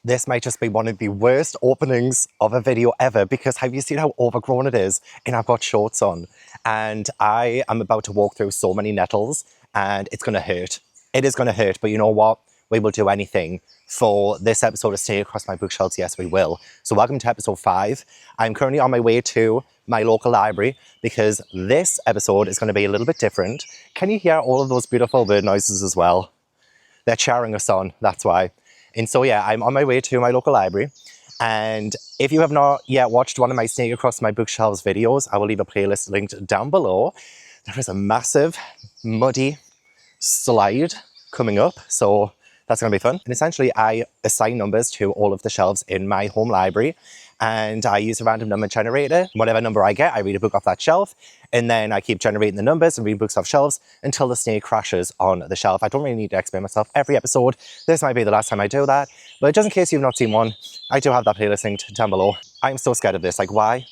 This might just be one of the worst openings of a video ever because have you seen how overgrown it is? And I've got shorts on and I am about to walk through so many nettles and it's going to hurt. It is going to hurt, but you know what? We will do anything for this episode to stay across my bookshelves. Yes, we will. So welcome to episode 5. I'm currently on my way to my local library because this episode is going to be a little bit different. Can you hear all of those beautiful bird noises as well? They're cheering us on, that's why. And so yeah, I'm on my way to my local library. And if you have not yet watched one of my Snake Across My Bookshelves videos, I will leave a playlist linked down below. There is a massive, muddy slide coming up, so that's going to be fun. And essentially, I assign numbers to all of the shelves in my home library, and I use a random number generator. Whatever number I get, I read a book off that shelf, and then I keep generating the numbers and read books off shelves until the snake crashes on the shelf. I don't really need to explain myself every episode. This might be the last time I do that, but just in case you've not seen one, I do have that playlist linked down below. I'm so scared of this. Like, why?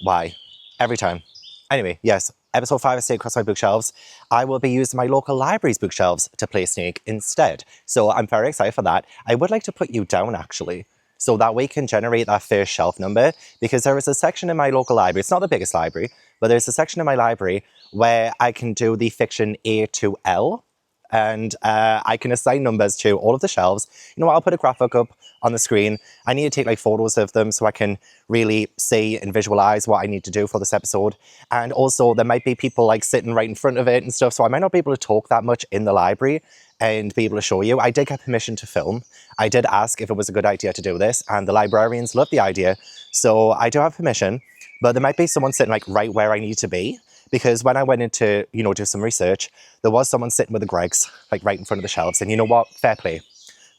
Why? Every time. Anyway, yes, episode 5 of Snake Across My Bookshelves. I will be using my local library's bookshelves to play Snake instead. So I'm very excited for that. I would like to put you down, actually, so that we can generate that first shelf number, because there is a section in my local library. It's not the biggest library, but there's a section in my library where I can do the fiction A to L, and I can assign numbers to all of the shelves. You know what, I'll put a graphic up on the screen. I need to take like photos of them so I can really see and visualize what I need to do for this episode. And also there might be people like sitting right in front of it and stuff, so I might not be able to talk that much in the library and be able to show you. I did get permission to film. I did ask if it was a good idea to do this, and the librarians loved the idea, so I do have permission. But there might be someone sitting like right where I need to be, because when I went into, you know, do some research, there was someone sitting with the Gregs, like right in front of the shelves. And you know what? Fair play.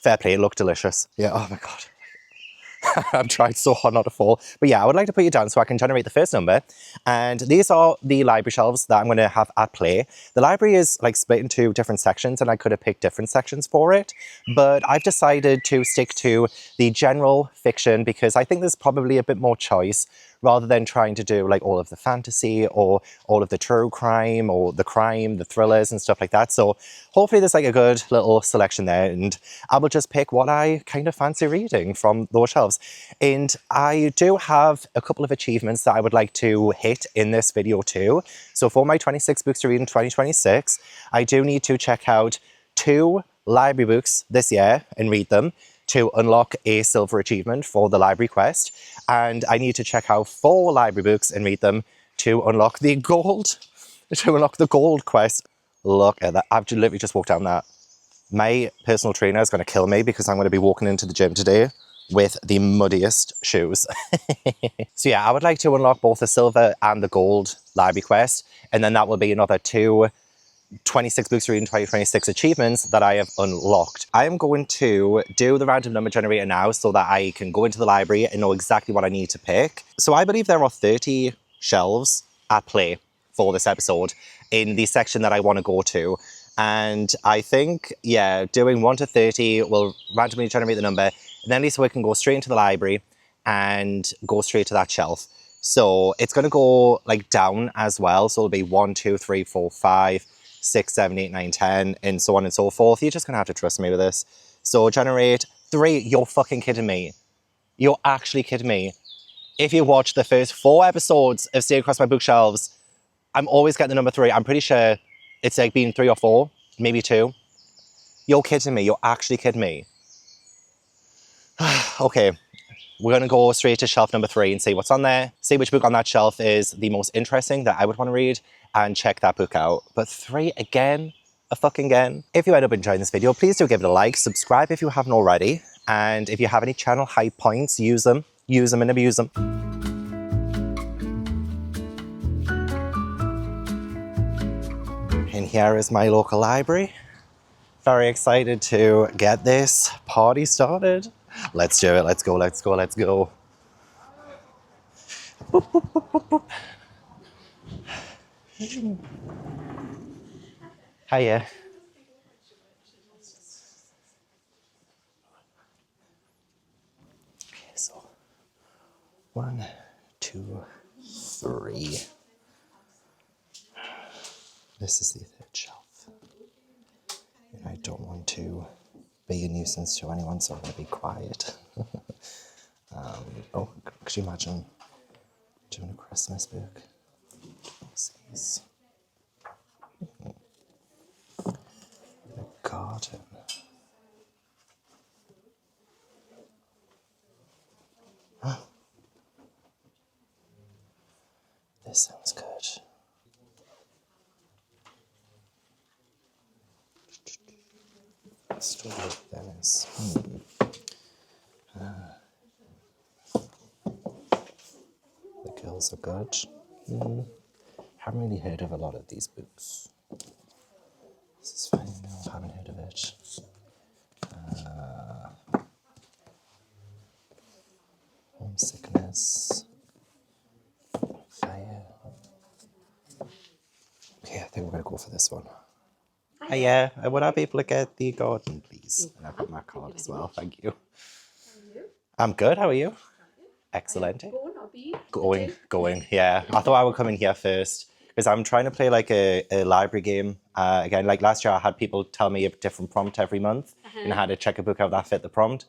Fair play. It looked delicious. Yeah, oh my God. I'm trying so hard not to fall. But yeah, I would like to put you down so I can generate the first number. And these are the library shelves that I'm going to have at play. The library is like split into different sections, and I could have picked different sections for it. But I've decided to stick to the general fiction because I think there's probably a bit more choice rather than trying to do like all of the fantasy or all of the true crime or the crime, the thrillers and stuff like that. So hopefully there's like a good little selection there, and I will just pick what I kind of fancy reading from those shelves. And I do have a couple of achievements that I would like to hit in this video too. So for my 26 books to read in 2026, I do need to check out 2 library books this year and read them to unlock a silver achievement for the library quest. And I need to check out 4 library books and read them to unlock the gold, quest. Look at that. I've literally just walked down that. My personal trainer is going to kill me because I'm going to be walking into the gym today with the muddiest shoes. So yeah, I would like to unlock both the silver and the gold library quest. And then that will be another 2 26 books to read in 2026 achievements that I have unlocked. I am going to do the random number generator now so that I can go into the library and know exactly what I need to pick. So I believe there are 30 shelves at play for this episode in the section that I want to go to. And I think, yeah, doing 1 to 30 will randomly generate the number, and then at least we can go straight into the library and go straight to that shelf. So it's going to go like down as well. So it'll be 1, 2, 3, 4, 5, 6, 7, 8, 9, 10, and so on and so forth. You're just going to have to trust me with this. So generate 3. You're fucking kidding me. You're actually kidding me. If you watch the first 4 episodes of Stay Across My Bookshelves, I'm always getting the number 3. I'm pretty sure it's like been 3 or 4, maybe 2. You're kidding me. You're actually kidding me. Okay. We're going to go straight to shelf number 3 and see what's on there. See which book on that shelf is the most interesting that I would want to read and check that book out. But 3 again? A fucking again? If you end up enjoying this video, please do give it a like. Subscribe if you haven't already. And if you have any channel high points, use them. Use them and abuse them. And here is my local library. Very excited to get this party started. Let's do it. Let's go, let's go, let's go. Boop, boop, boop, boop, boop. Hiya. Okay, so 1, 2, 3. This is the 3rd shelf. And I don't want to be a nuisance to anyone, so I'm going to be quiet. actually imagine doing a Christmas book. The garden. This sounds good. Story of Venice. The girls are good. Haven't really heard of a lot of these books. This is fine. No, haven't heard of it. Homesickness. Fire. Okay, I think we're going to go for this one. Yeah, would I be able to get the garden, please? And I've got my card as well, thank you. I'm good, how are you? Excellent. Going, yeah. I thought I would come in here first because I'm trying to play like a library game. Again, like last year I had people tell me a different prompt every month and I had to check a book out that fit the prompt.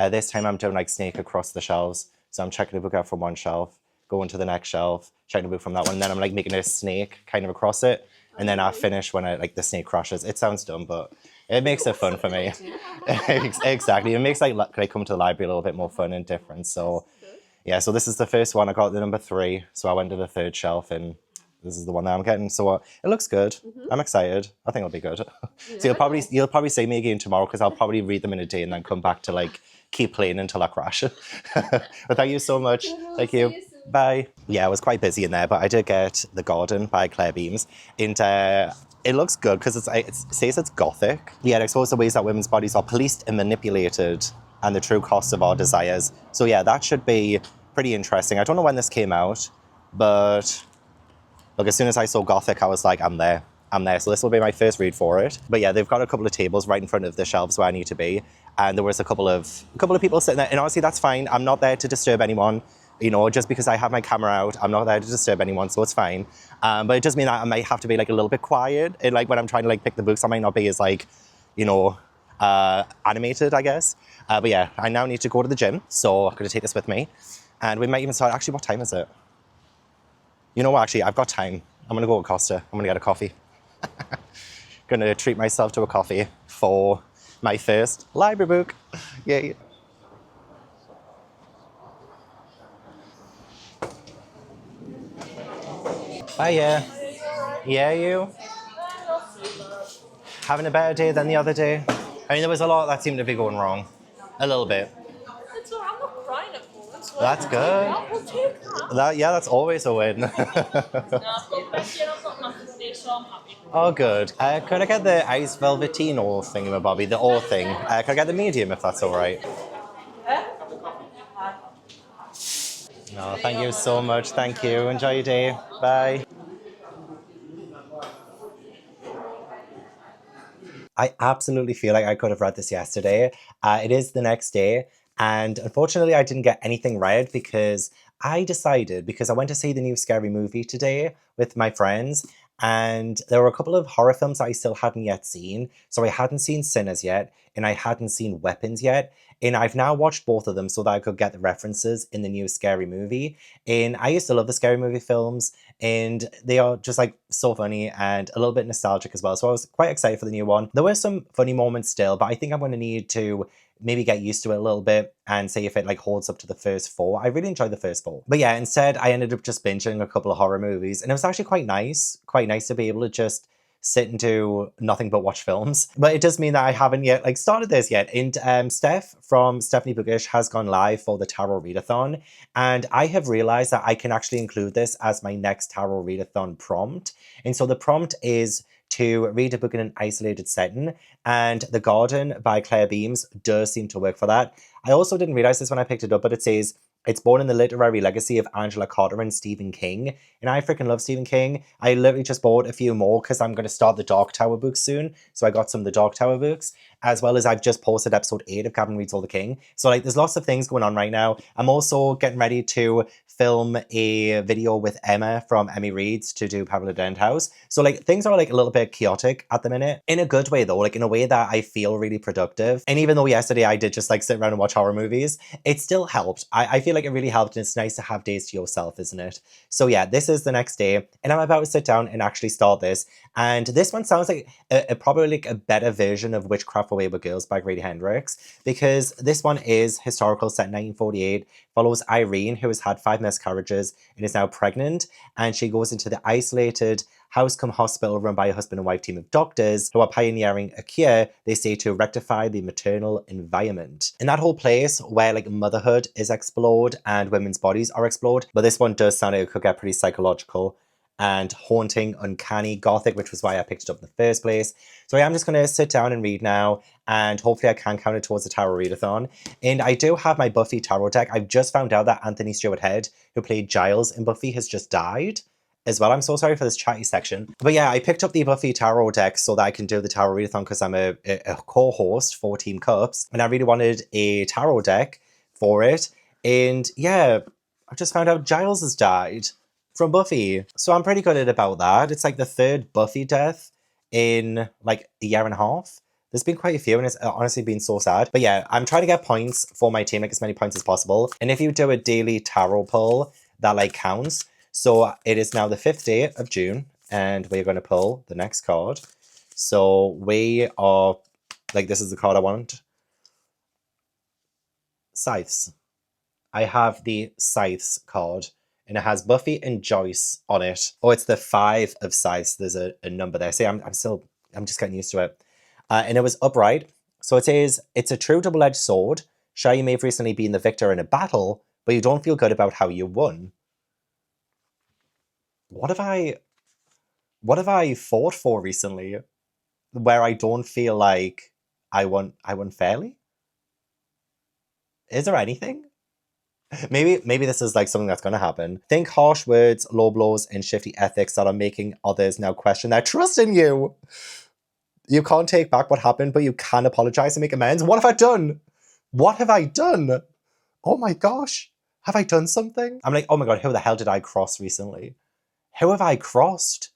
This time I'm doing like snake across the shelves. So I'm checking a book out from one shelf, going to the next shelf, checking a book from that one, and then I'm like making a snake kind of across it. And then I finish when the snake crashes. It sounds dumb, but it makes it fun for me. Exactly. It makes like coming to the library a little bit more fun and different. So yeah, so this is the first one. I got the number 3. So I went to the 3rd shelf and this is the one that I'm getting. So it looks good. I'm excited. I think it'll be good. So you'll probably see me again tomorrow because I'll probably read them in a day and then come back to like keep playing until I crash. But thank you so much. Thank you. Bye. Yeah, I was quite busy in there, but I did get The Garden by Claire Beams. And it looks good because it says it's gothic. Yeah, it explores the ways that women's bodies are policed and manipulated and the true costs of our desires. So yeah, that should be pretty interesting. I don't know when this came out, but look, as soon as I saw gothic, I was like, I'm there. So this will be my first read for it. But yeah, they've got a couple of tables right in front of the shelves where I need to be. And there was a couple of people sitting there. And honestly, that's fine. I'm not there to disturb anyone. You know, just because I have my camera out, I'm not there to disturb anyone, so it's fine. But it does mean that I might have to be like a little bit quiet. And like when I'm trying to like pick the books, I might not be as like, you know, animated, I guess. But yeah, I now need to go to the gym. So I'm going to take this with me. And we might even start, actually, what time is it? You know what, actually, I've got time. I'm going to go to Costa. I'm going to get a coffee. Going to treat myself to a coffee for my first library book. Yay. Hiya. Yeah, you? Having a better day than the other day? I mean, there was a lot that seemed to be going wrong. A little bit. It's all right, I'm not crying at the moment. So That's good. That's always a win. No, I've got plenty and I've got nothing today, so I'm happy. Oh, good. Could I get the ice velvetino thingamabobby, the all thing? Could I get the medium if that's all right? No, thank you so much. Thank you. Enjoy your day. Bye. I absolutely feel like I could have read this yesterday. It is the next day. And unfortunately, I didn't get anything read because I decided, because I went to see the new Scary Movie today with my friends, and there were a couple of horror films that I still hadn't yet seen. So I hadn't seen Sinners yet, and I hadn't seen Weapons yet. And I've now watched both of them so that I could get the references in the new Scary Movie. And I used to love the Scary Movie films, and they are just like so funny and a little bit nostalgic as well. So I was quite excited for the new one. There were some funny moments still, but I think I'm going to need to maybe get used to it a little bit and see if it like holds up to the first 4. I really enjoyed the first 4. But yeah, instead I ended up just binging a couple of horror movies, and it was actually quite nice to be able to just sit and do nothing but watch films. But it does mean that I haven't yet like started this yet. And Steph from Stephanie Bookish has gone live for the Tarot Readathon, and I have realized that I can actually include this as my next Tarot Readathon prompt. And so the prompt is to read a book in an isolated setting, and The Garden by Claire Beams does seem to work for that. I also didn't realize this when I picked it up, but it says it's born in the literary legacy of Angela Carter and Stephen King. And I freaking love Stephen King. I literally just bought a few more because I'm going to start the Dark Tower books soon. So I got some of the Dark Tower books, as well as I've just posted episode 8 of Gavin Reads All the King. So like there's lots of things going on right now. I'm also getting ready to film a video with Emma from Emmy Reads to do Pablo Dent House. So like things are like a little bit chaotic at the minute, in a good way though, like in a way that I feel really productive. And even though yesterday I did just like sit around and watch horror movies, it still helped. I feel like it really helped, and it's nice to have days to yourself, isn't it? So yeah, this is the next day, and I'm about to sit down and actually start this. And this one sounds like probably like a better version of Witchcraft for Wayward Girls by Grady Hendrix, because this one is historical, set in 1948, follows Irene, who has had 5 miscarriages and is now pregnant, and she goes into the isolated house cum hospital run by a husband and wife team of doctors who are pioneering a cure, they say, to rectify the maternal environment. In that whole place where like motherhood is explored and women's bodies are explored, but this one does sound like it could get pretty psychological and haunting, uncanny, gothic, which was why I picked it up in the first place. So I'm just going to sit down and read now, and hopefully I can count it towards the tarot readathon. And I do have my Buffy tarot deck. I've just found out that Anthony Stewart Head, who played Giles in Buffy, has just died as well. I'm so sorry for this chatty section. But yeah, I picked up the Buffy tarot deck so that I can do the tarot readathon because I'm a co-host for Team Cups, and I really wanted a tarot deck for it. And yeah, I just found out Giles has died from Buffy. So I'm pretty gutted about that. It's like the 3rd Buffy death in like a year and a half. There's been quite a few, and it's honestly been so sad. But yeah, I'm trying to get points for my team, like as many points as possible. And if you do a daily tarot pull, that like counts. So it is now the 5th day of June, and we're going to pull the next card. So we are, like, this is the card I want. Scythes. I have the Scythes card, and it has Buffy and Joyce on it. Oh, it's the 5 of Scythes. There's a number there. See, I'm just getting used to it. And it was upright. So it says, it's a true double-edged sword. Sure, you may have recently been the victor in a battle, but you don't feel good about how you won. What have I fought for recently where I don't feel like I won fairly? Is there anything? Maybe this is like something that's going to happen. Think harsh words, low blows, and shifty ethics that are making others now question their trust in you. You can't take back what happened, but you can apologize and make amends. What have I done? What have I done? Oh my gosh. Have I done something? I'm like, oh my god, who the hell did I cross recently? Who have I crossed?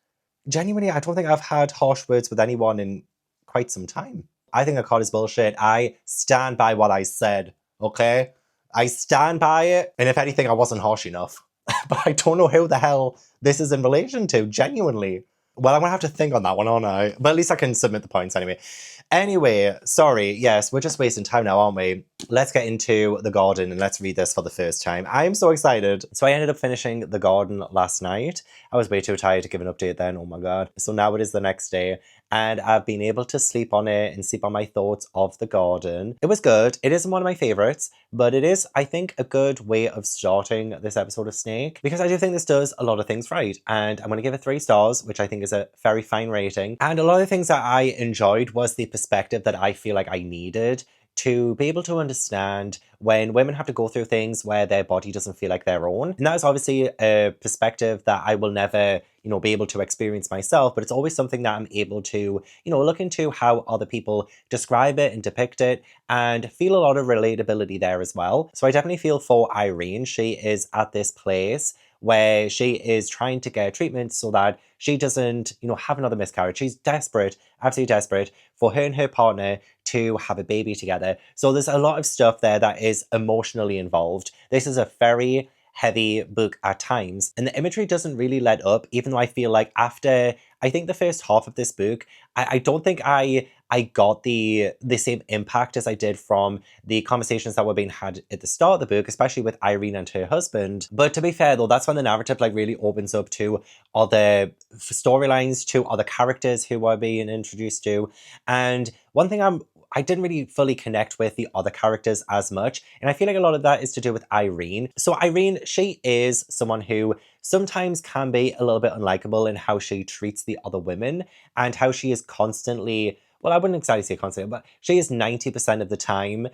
Genuinely, I don't think I've had harsh words with anyone in quite some time. I think a card is bullshit. I stand by what I said, okay? I stand by it. And if anything, I wasn't harsh enough. But I don't know who the hell this is in relation to, genuinely. Well, I'm going to have to think on that one, aren't I? But at least I can submit the points anyway. Anyway, sorry. Yes, we're just wasting time now, aren't we? Let's get into The Garden and let's read this for the first time. I'm so excited. So I ended up finishing The Garden last night. I was way too tired to give an update then. Oh my god. So now it is the next day, and I've been able to sleep on it and sleep on my thoughts of The Garden. It was good. It isn't one of my favorites, but it is, I think, a good way of starting this episode of Snake, because I do think this does a lot of things right. And I'm going to give it 3 stars, which I think is a very fine rating. And a lot of the things that I enjoyed was the perspective that I feel like I needed to be able to understand when women have to go through things where their body doesn't feel like their own. And that is obviously a perspective that I will never, be able to experience myself, but it's always something that I'm able to, look into how other people describe it and depict it, and feel a lot of relatability there as well. So I definitely feel for Irene. She is at this place where she is trying to get treatment so that she doesn't, have another miscarriage. She's desperate, absolutely desperate for her and her partner to have a baby together. So there's a lot of stuff there that is emotionally involved. This is a very heavy book at times, and the imagery doesn't really let up, even though I feel like after, I think the first half of this book, I don't think I got the same impact as I did from the conversations that were being had at the start of the book, especially with Irene and her husband. But to be fair though, that's when the narrative really opens up to other storylines, to other characters who are being introduced to. And one thing I didn't really fully connect with the other characters as much, and I feel like a lot of that is to do with Irene. So Irene, she is someone who sometimes can be a little bit unlikable in how she treats the other women, and how she is constantly, well, I wouldn't exactly say constantly, but she is 90% of the time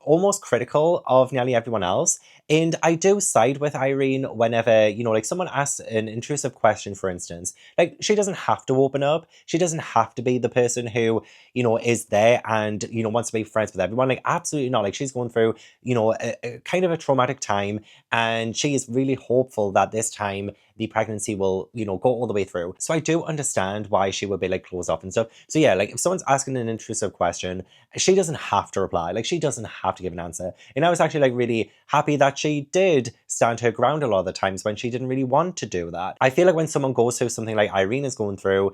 almost critical of nearly everyone else. And I do side with Irene whenever, like someone asks an intrusive question, for instance. Like, she doesn't have to open up. She doesn't have to be the person who, is there and, wants to be friends with everyone. Like, absolutely not. Like, she's going through, a kind of a traumatic time. And she is really hopeful that this time the pregnancy will, go all the way through. So I do understand why she would be like closed off and stuff. So yeah, like if someone's asking an intrusive question, she doesn't have to reply. Like, she doesn't have to give an answer. And I was actually like really happy that she did stand her ground a lot of the times when she didn't really want to do that. I feel like when someone goes through something like Irene is going through,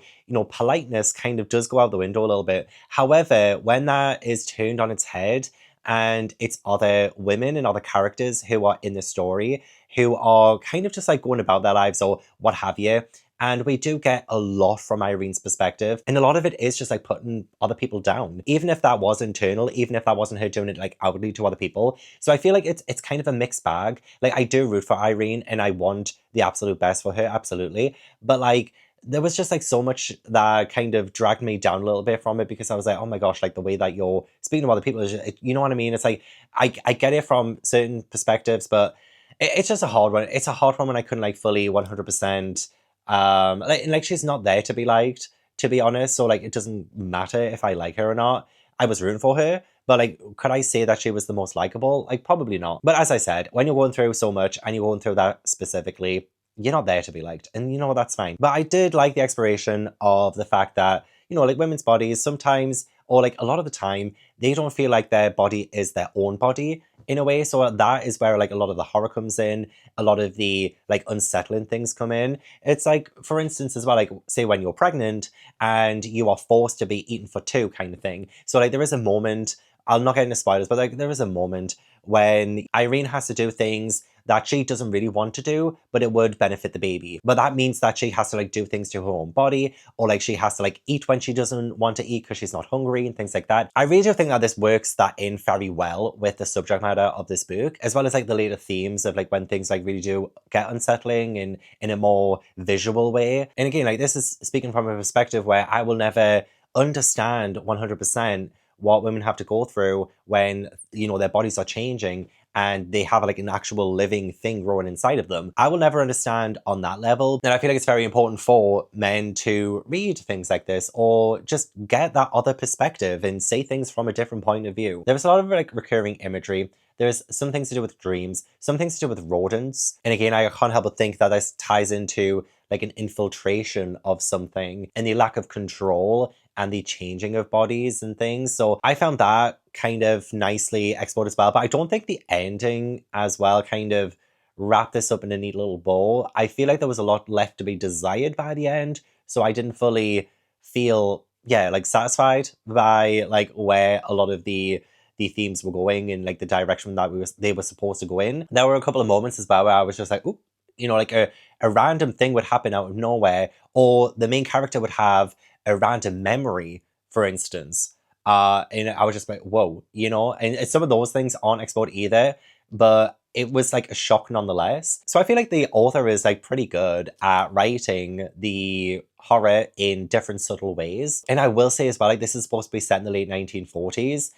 politeness kind of does go out the window a little bit. However, when that is turned on its head and it's other women and other characters who are in the story who are kind of just like going about their lives or what have you. And we do get a lot from Irene's perspective. And a lot of it is just like putting other people down. Even if that was internal, even if that wasn't her doing it like outwardly to other people. So I feel like it's kind of a mixed bag. Like, I do root for Irene and I want the absolute best for her, absolutely. But like, there was just like so much that kind of dragged me down a little bit from it because I was like, oh my gosh, like the way that you're speaking to other people is just, you know what I mean? It's like, I get it from certain perspectives, but it's just a hard one. It's a hard one when I couldn't like fully 100%, like she's not there to be liked, to be honest. So like, it doesn't matter if I like her or not. I was rooting for her, but like, could I say that she was the most likable? Like, probably not. But as I said, when you're going through so much and you're going through that specifically, you're not there to be liked, and that's fine. But I did like the exploration of the fact that, like women's bodies sometimes, or like a lot of the time, they don't feel like their body is their own body in a way. So that is where like a lot of the horror comes in, a lot of the like unsettling things come in. It's like, for instance, as well, like say when you're pregnant and you are forced to be eaten for two kind of thing. So like there is a moment, I'll not get into spoilers, but like there is a moment when Irene has to do things that she doesn't really want to do, but it would benefit the baby. But that means that she has to like do things to her own body, or like she has to like eat when she doesn't want to eat because she's not hungry and things like that. I really do think that this works that in very well with the subject matter of this book, as well as like the later themes of like when things like really do get unsettling and in a more visual way. And again, like this is speaking from a perspective where I will never understand 100% what women have to go through when, their bodies are changing and they have like an actual living thing growing inside of them. I will never understand on that level. And I feel like it's very important for men to read things like this or just get that other perspective and say things from a different point of view. There's a lot of like recurring imagery. There's some things to do with dreams, some things to do with rodents. And again, I can't help but think that this ties into like an infiltration of something and the lack of control and the changing of bodies and things. So I found that kind of nicely explored as well. But I don't think the ending as well kind of wrapped this up in a neat little bow. I feel like there was a lot left to be desired by the end. So I didn't fully feel, like satisfied by like where a lot of the themes were going and like the direction that they were supposed to go in. There were a couple of moments as well where I was just like, ooh, like a random thing would happen out of nowhere, or the main character would have a random memory, for instance. And I was just like, whoa, and some of those things aren't explored either, but it was like a shock nonetheless. So I feel like the author is like pretty good at writing the horror in different subtle ways. And I will say as well, like this is supposed to be set in the late 1940s.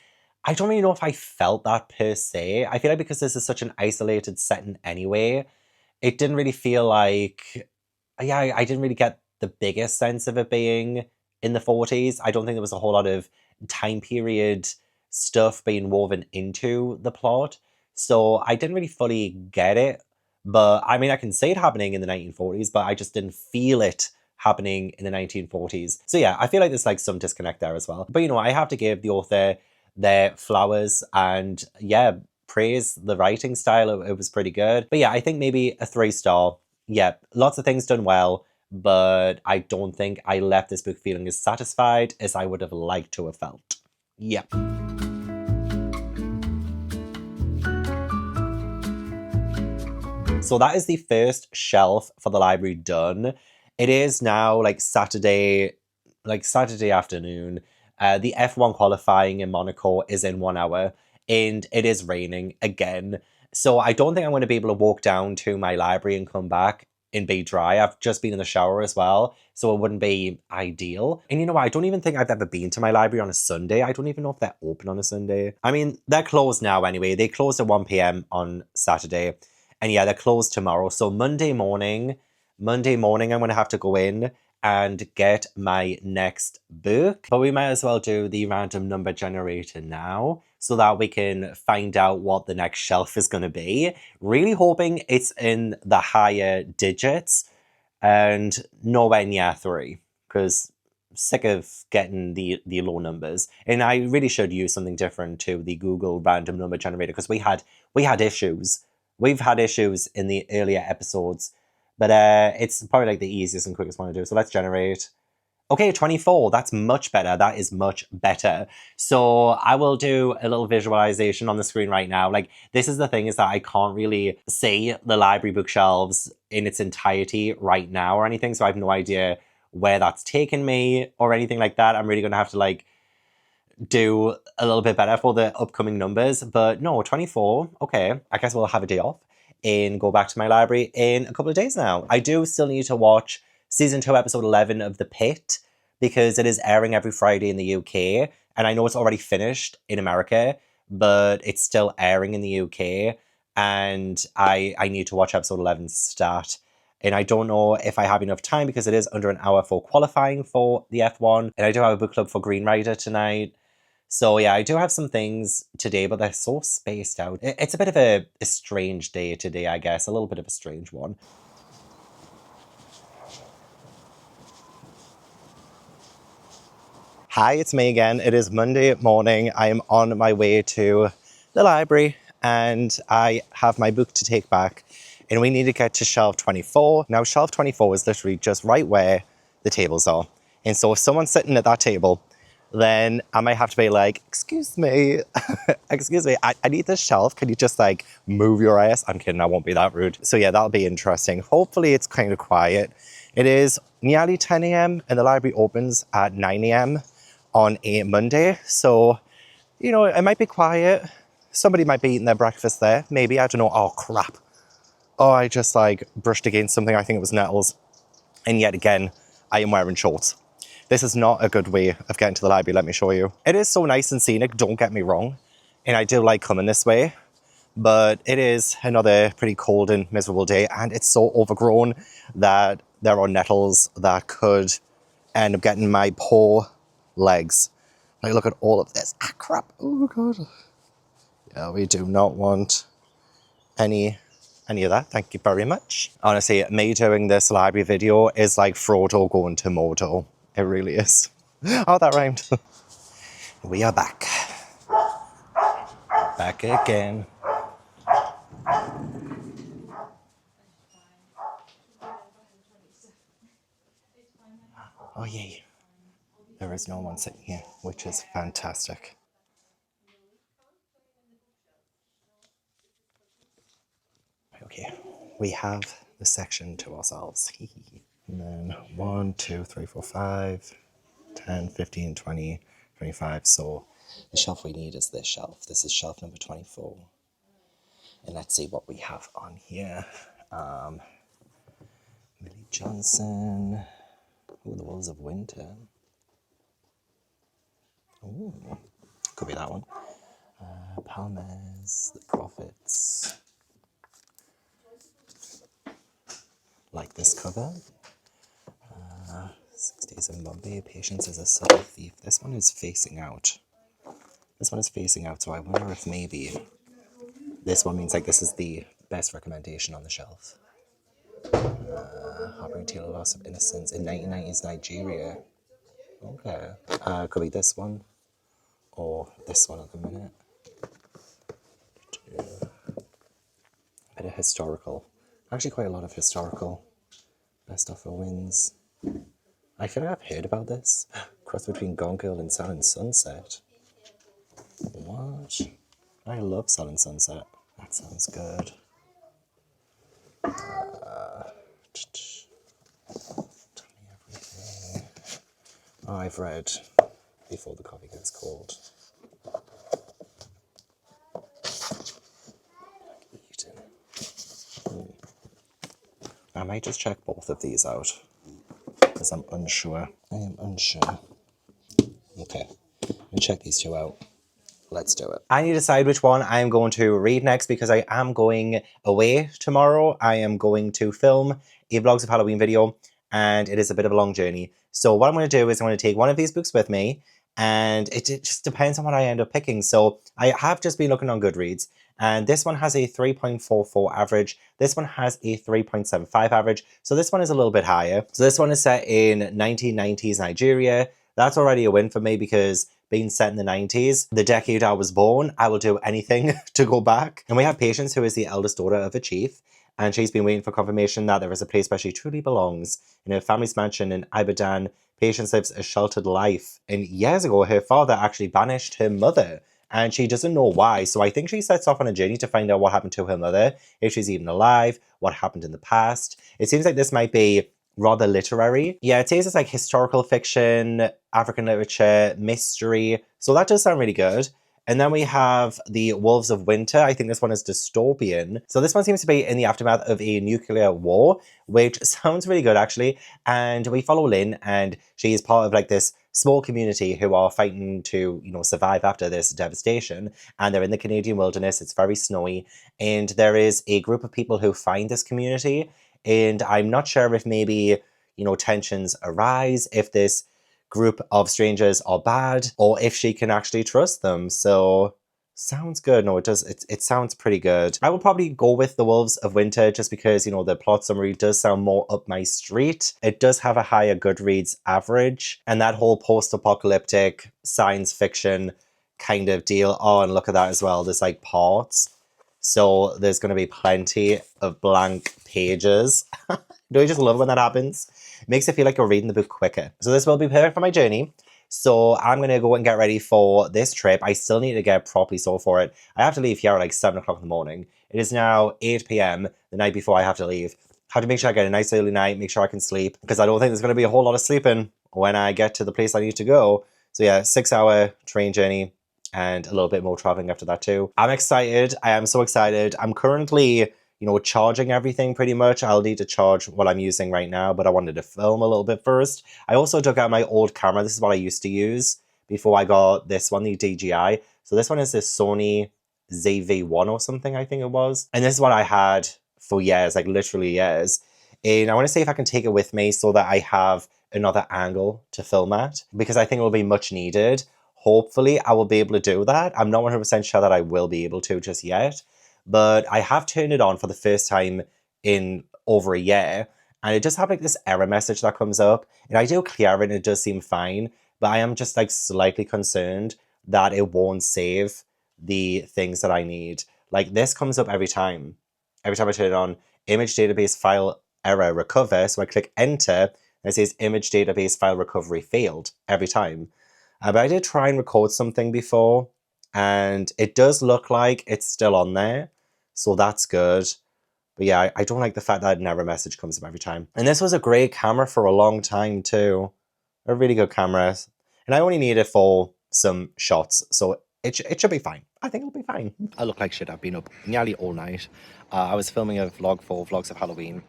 I don't really know if I felt that per se. I feel like because this is such an isolated setting anyway, it didn't really feel like, I didn't really get the biggest sense of it being in the 40s. I don't think there was a whole lot of time period stuff being woven into the plot. So I didn't really fully get it. But I mean, I can say it happening in the 1940s, but I just didn't feel it happening in the 1940s. So yeah, I feel like there's like some disconnect there as well. But I have to give the author their flowers and praise the writing style. It was pretty good. But yeah, I think maybe a 3-star. Yeah, lots of things done well, but I don't think I left this book feeling as satisfied as I would have liked to have felt. Yeah. So that is the first shelf for the library done. It is now like Saturday afternoon. The F1 qualifying in Monaco is in 1 hour and it is raining again. So I don't think I'm going to be able to walk down to my library and come back and be dry. I've just been in the shower as well, so it wouldn't be ideal. And you know what? I don't even think I've ever been to my library on a Sunday. I don't even know if they're open on a Sunday. I mean, they're closed now anyway. They closed at 1 p.m. on Saturday. And yeah, they're closed tomorrow. So Monday morning, I'm going to have to go in and get my next book. But we might as well do the random number generator now so that we can find out what the next shelf is going to be. Really hoping it's in the higher digits and nowhere near 3, because sick of getting the low numbers. And I really should use something different to the Google random number generator, because we had issues. We've had issues in the earlier episodes, but it's probably like the easiest and quickest one to do. So let's generate. Okay, 24. That's much better. That is much better. So I will do a little visualization on the screen right now. Like, this is the thing, is that I can't really see the library bookshelves in its entirety right now or anything. So I have no idea where that's taken me or anything like that. I'm really going to have to like do a little bit better for the upcoming numbers. But no, 24. Okay, I guess we'll have a day off and go back to my library in a couple of days now. I do still need to watch season 2, episode 11 of The Pit, because it is airing every Friday in the UK. And I know it's already finished in America, but it's still airing in the UK. And I need to watch episode 11 start. And I don't know if I have enough time, because it is under an hour for qualifying for the F1. And I do have a book club for Green Rider tonight. So yeah, I do have some things today, but they're so spaced out. It's a bit of a strange day today, I guess. A little bit of a strange one. Hi, it's me again. It is Monday morning. I am on my way to the library and I have my book to take back, and we need to get to shelf 24. Now, shelf 24 is literally just right where the tables are. And so if someone's sitting at that table, then I might have to be like, excuse me, excuse me, I need this shelf. Can you just like move your ass? I'm kidding, I won't be that rude. So yeah, that'll be interesting. Hopefully it's kind of quiet. It is nearly 10 a.m. and the library opens at 9 a.m. on a Monday. So, you know, it might be quiet. Somebody might be eating their breakfast there. Maybe, I don't know. Oh, crap. Oh, I just like brushed against something. I think it was nettles. And yet again, I am wearing shorts. This is not a good way of getting to the library, let me show you. It is so nice and scenic, don't get me wrong. And I do like coming this way. But it is another pretty cold and miserable day. And it's so overgrown that there are nettles that could end up getting my poor legs. Like, look at all of this. Ah, crap. Oh, God. Yeah, we do not want any of that. Thank you very much. Honestly, me doing this library video is like Frodo going to Mordor. It really is. Oh, that rhymed. We are back. Back again. Oh, yay. There is no one sitting here, which is fantastic. Okay, we have the section to ourselves. And then 1, 2, 3, 4, 5, 10, 15, 20, 25. So the shelf we need is this shelf. This is shelf number 24. And let's see what we have on here. Millie Johnson. Ooh, The Wolves of Winter. Ooh, could be that one. Palmer's, The Prophets. Like this cover. 6 Days in Bombay, Patience is a Subtle Thief. This one is facing out. This one is facing out, so I wonder if maybe this one means like this is the best recommendation on the shelf. Harboring Tale of Loss of Innocence in 1990s Nigeria. Okay. Could be this one or this one at the minute. A bit of historical. Actually, quite a lot of historical. Best offer wins. I feel like I've heard about this. Cross between Gone Girl and Sun and Sunset. What? I love Sun and Sunset. That sounds good. Tell me everything. Oh, I've read Before the Coffee Gets Cold. I might just check both of these out because I'm unsure. I am unsure. Okay, let me check these two out. Let's do it. I need to decide which one I'm going to read next because I am going away tomorrow. I am going to film a Vlogs of Halloween video and it is a bit of a long journey. So what I'm going to do is I'm going to take one of these books with me and it just depends on what I end up picking. So I have just been looking on Goodreads and this one has a 3.44 average. This one has a 3.75 average. So this one is a little bit higher. So this one is set in 1990s Nigeria. That's already a win for me because being set in the 90s, the decade I was born, I will do anything to go back. And we have Patience, who is the eldest daughter of a chief, and she's been waiting for confirmation that there is a place where she truly belongs. In her family's mansion in Ibadan, Patience lives a sheltered life. And years ago, her father actually banished her mother, and she doesn't know why. So I think she sets off on a journey to find out what happened to her mother, if she's even alive, what happened in the past. It seems like this might be rather literary. Yeah, it says it's like historical fiction, African literature, mystery. So that does sound really good. And then we have The Wolves of Winter. I think this one is dystopian. So this one seems to be in the aftermath of a nuclear war, which sounds really good actually. And we follow Lynn and she is part of like this small community who are fighting to, survive after this devastation. And they're in the Canadian wilderness. It's very snowy. And there is a group of people who find this community. And I'm not sure if maybe, tensions arise, if this group of strangers are bad, or if she can actually trust them. So, sounds good. No, it does. It sounds pretty good. I will probably go with The Wolves of Winter just because, the plot summary does sound more up my street. It does have a higher Goodreads average. And that whole post-apocalyptic science fiction kind of deal. Oh, and look at that as well. There's like parts. So there's going to be plenty of blank pages. Do you just love when that happens? It makes it feel like you're reading the book quicker. So this will be perfect for my journey. So I'm going to go and get ready for this trip. I still need to get properly sore for it. I have to leave here at like 7 o'clock in the morning. It is now 8 p.m. the night before I have to leave. Have to make sure I get a nice early night, make sure I can sleep, because I don't think there's going to be a whole lot of sleeping when I get to the place I need to go. So yeah, 6-hour train journey. And a little bit more traveling after that too. I'm excited. I am so excited. I'm currently, charging everything pretty much. I'll need to charge what I'm using right now, but I wanted to film a little bit first. I also took out my old camera. This is what I used to use before I got this one, the DJI. So this one is this Sony ZV-1 or something, I think it was. And this is what I had for years, like literally years. And I want to see if I can take it with me so that I have another angle to film at, because I think it will be much needed. Hopefully, I will be able to do that. I'm not 100% sure that I will be able to just yet, but I have turned it on for the first time in over a year, and it just had like this error message that comes up, and I do clear it and it does seem fine, but I am just like slightly concerned that it won't save the things that I need. Like this comes up every time. Every time I turn it on, image database file error recover, so I click enter, and it says image database file recovery failed every time. But I did try and record something before, and it does look like it's still on there, so that's good. But yeah, I don't like the fact that an error message comes up every time. And this was a great camera for a long time too. A really good camera. And I only need it for some shots, so it should be fine. I think it'll be fine. I look like shit. I've been up nearly all night. I was filming a vlog for Vlogs of Halloween,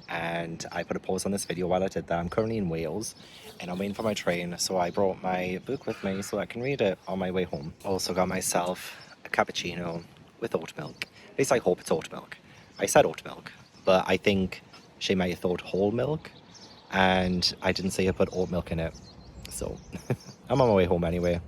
and I put a pause on this video while I did that. I'm currentently in Wales and I'm waiting for my train, so I brought my book with me so I can read it on my way home. Also got myself a cappuccino with oat milk. At least I hope it's oat milk. I said oat milk, but I think she might have thought whole milk, and I didn't see her put oat milk in it. So I'm on my way home anyway.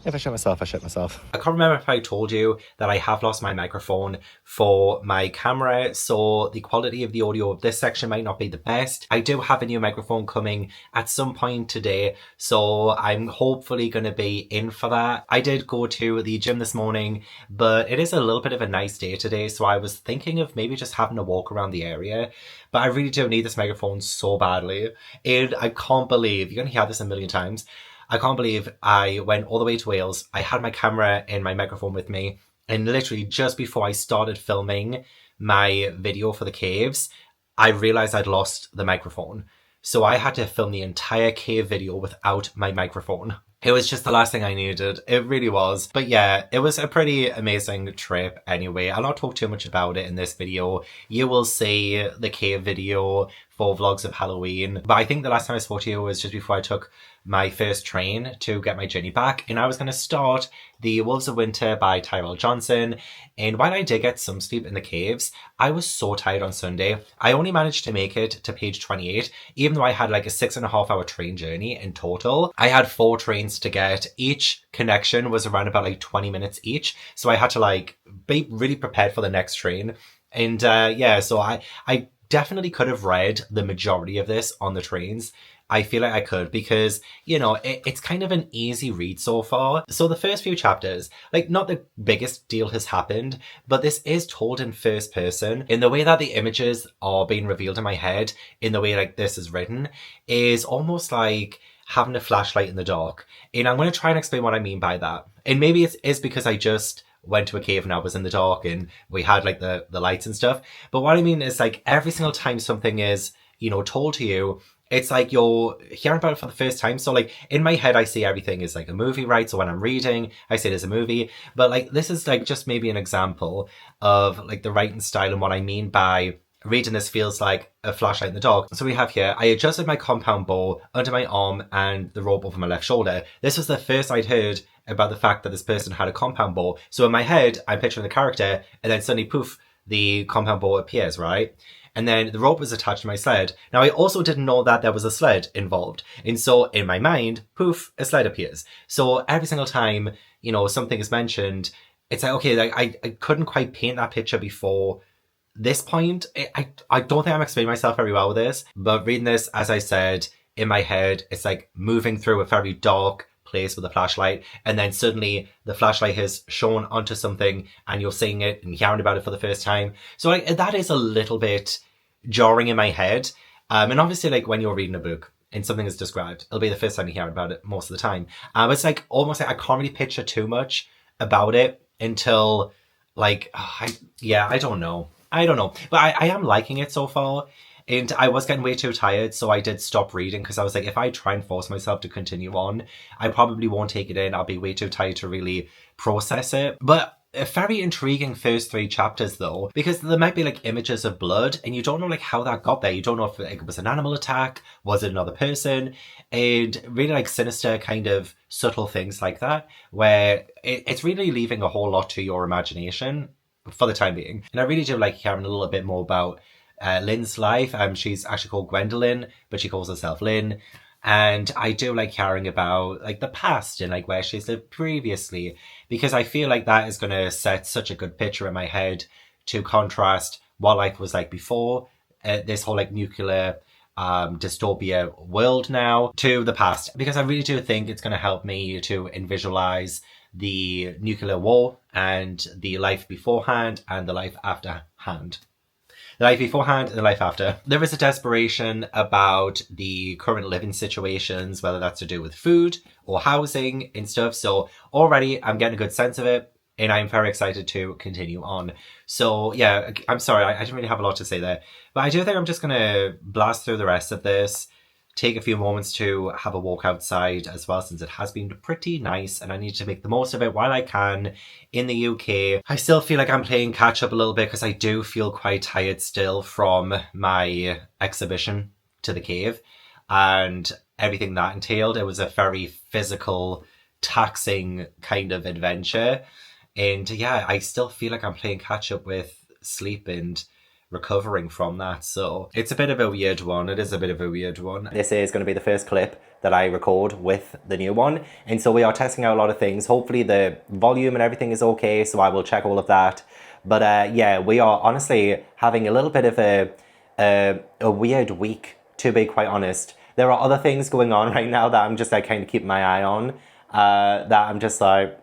If I shit myself, I shit myself. I can't remember if I told you that I have lost my microphone for my camera, so the quality of the audio of this section might not be the best. I do have a new microphone coming at some point today, so I'm hopefully going to be in for that. I did go to the gym this morning, but it is a little bit of a nice day today, so I was thinking of maybe just having a walk around the area, but I really do need this microphone so badly. And I can't believe, you're going to hear this a million times, I can't believe I went all the way to Wales. I had my camera and my microphone with me, and literally just before I started filming my video for the caves, I realized I'd lost the microphone. So I had to film the entire cave video without my microphone. It was just the last thing I needed. It really was. But yeah, it was a pretty amazing trip anyway. I'll not talk too much about it in this video. You will see the cave video for vlogs of Halloween. But I think the last time I spoke to you was just before I took my first train to get my journey back. And I was going to start The Wolves of Winter by Tyrell Johnson. And while I did get some sleep in the caves, I was so tired on Sunday. I only managed to make it to page 28, even though I had like a 6.5 hour train journey in total. I had 4 trains to get. Each connection was around about like 20 minutes each. So I had to like be really prepared for the next train. And yeah, so I definitely could have read the majority of this on the trains. I feel like I could because, you know, it's kind of an easy read so far. So the first few chapters, like not the biggest deal has happened, but this is told in first person in the way that the images are being revealed in my head, in the way like this is written, is almost like having a flashlight in the dark. And I'm going to try and explain what I mean by that. And maybe it's because I just went to a cave and I was in the dark and we had like the lights and stuff. But what I mean is like every single time something is, you know, told to you, it's like you're hearing about it for the first time. So like in my head, I see everything is like a movie, right? So when I'm reading, I see it as a movie. But like this is like just maybe an example of like the writing style and what I mean by reading this feels like a flashlight in the dark. So we have here, I adjusted my compound bow under my arm and the rope over my left shoulder. This was the first I'd heard about the fact that this person had a compound bow. So in my head, I'm picturing the character and then suddenly poof, the compound bow appears, right? And then the rope was attached to my sled. Now, I also didn't know that there was a sled involved. And so in my mind, poof, a sled appears. So every single time, you know, something is mentioned, it's like, okay, like I couldn't quite paint that picture before this point. I don't think I'm explaining myself very well with this, but reading this, as I said, in my head, it's like moving through a very dark place with a flashlight, and then suddenly the flashlight has shown onto something and you're seeing it and hearing about it for the first time. So like that is a little bit jarring in my head. And obviously like when you're reading a book and something is described, it'll be the first time you hear about it most of the time. But it's like almost like I can't really picture too much about it until like, I don't know. But I am liking it so far. And I was getting way too tired, so I did stop reading because I was like, if I try and force myself to continue on, I probably won't take it in. I'll be way too tired to really process it. But a very intriguing first 3 chapters though, because there might be like images of blood and you don't know like how that got there. You don't know if it was an animal attack, was it another person, and really like sinister kind of subtle things like that, where it's really leaving a whole lot to your imagination for the time being. And I really do like hearing a little bit more about Lynn's life. She's actually called Gwendolyn, but she calls herself Lynn. And I do like hearing about like the past and like where she's lived previously, because I feel like that is going to set such a good picture in my head to contrast what life was like before this whole like nuclear dystopia world now to the past, because I really do think it's going to help me to visualize the nuclear war and the life beforehand and the life afterhand. The life beforehand and the life after. There is a desperation about the current living situations, whether that's to do with food or housing and stuff. So already I'm getting a good sense of it and I'm very excited to continue on. So yeah, I'm sorry, I didn't really have a lot to say there. But I do think I'm just going to blast through the rest of this, take a few moments to have a walk outside as well, since it has been pretty nice and I need to make the most of it while I can in the UK. I still feel like I'm playing catch up a little bit because I do feel quite tired still from my exhibition to the cave and everything that entailed. It was a very physical, taxing kind of adventure. And yeah, I still feel like I'm playing catch up with sleep and recovering from that. So it's a bit of a weird one. It is a bit of a weird one. This is going to be the first clip that I record with the new one. And so we are testing out a lot of things. Hopefully the volume and everything is okay. So I will check all of that. But yeah, we are honestly having a little bit of a weird week, to be quite honest. There are other things going on right now that I'm just like kind of keeping my eye on. That I'm just like,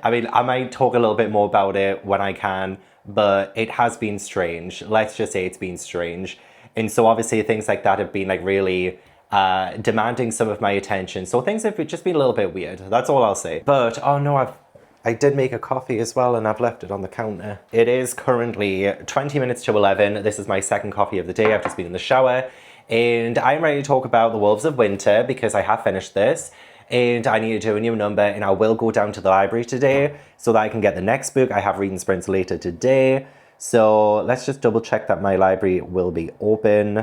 I mean, I might talk a little bit more about it when I can, but it has been strange. Let's just say it's been strange. And so obviously things like that have been like really demanding some of my attention. So things have just been a little bit weird. That's all I'll say. But oh no, I did make a coffee as well and I've left it on the counter. It is currently 20 minutes to 11. This is my second coffee of the day. I've just been in the shower and I'm ready to talk about The Wolves of Winter because I have finished this. and I need to do a new number, and I will go down to the library today so that I can get the next book. I have reading sprints later today. So let's just double check that my library will be open.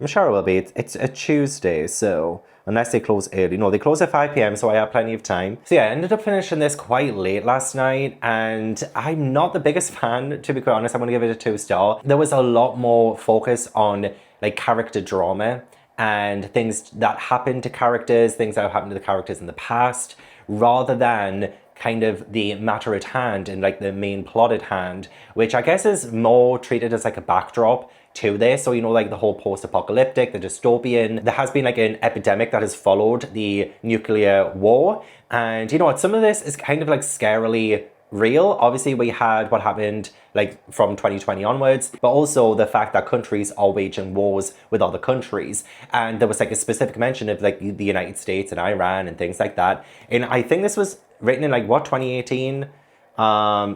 I'm sure it will be. It's a Tuesday, so unless they close early. No, they close at 5 p.m, so I have plenty of time. So yeah, I ended up finishing this quite late last night, and I'm not the biggest fan, to be quite honest. I'm going to give it a 2-star. There was a lot more focus on like character drama and things that happened to characters, things that have happened to the characters in the past, rather than kind of the matter at hand and like the main plot at hand, which I guess is more treated as like a backdrop to this. So, you know, like the whole post-apocalyptic, the dystopian, there has been like an epidemic that has followed the nuclear war. And you know what, some of this is kind of like scarily real. Obviously, we had what happened like from 2020 onwards, but also the fact that countries are waging wars with other countries. And there was like a specific mention of like the United States and Iran and things like that. And I think this was written in like what, 2018?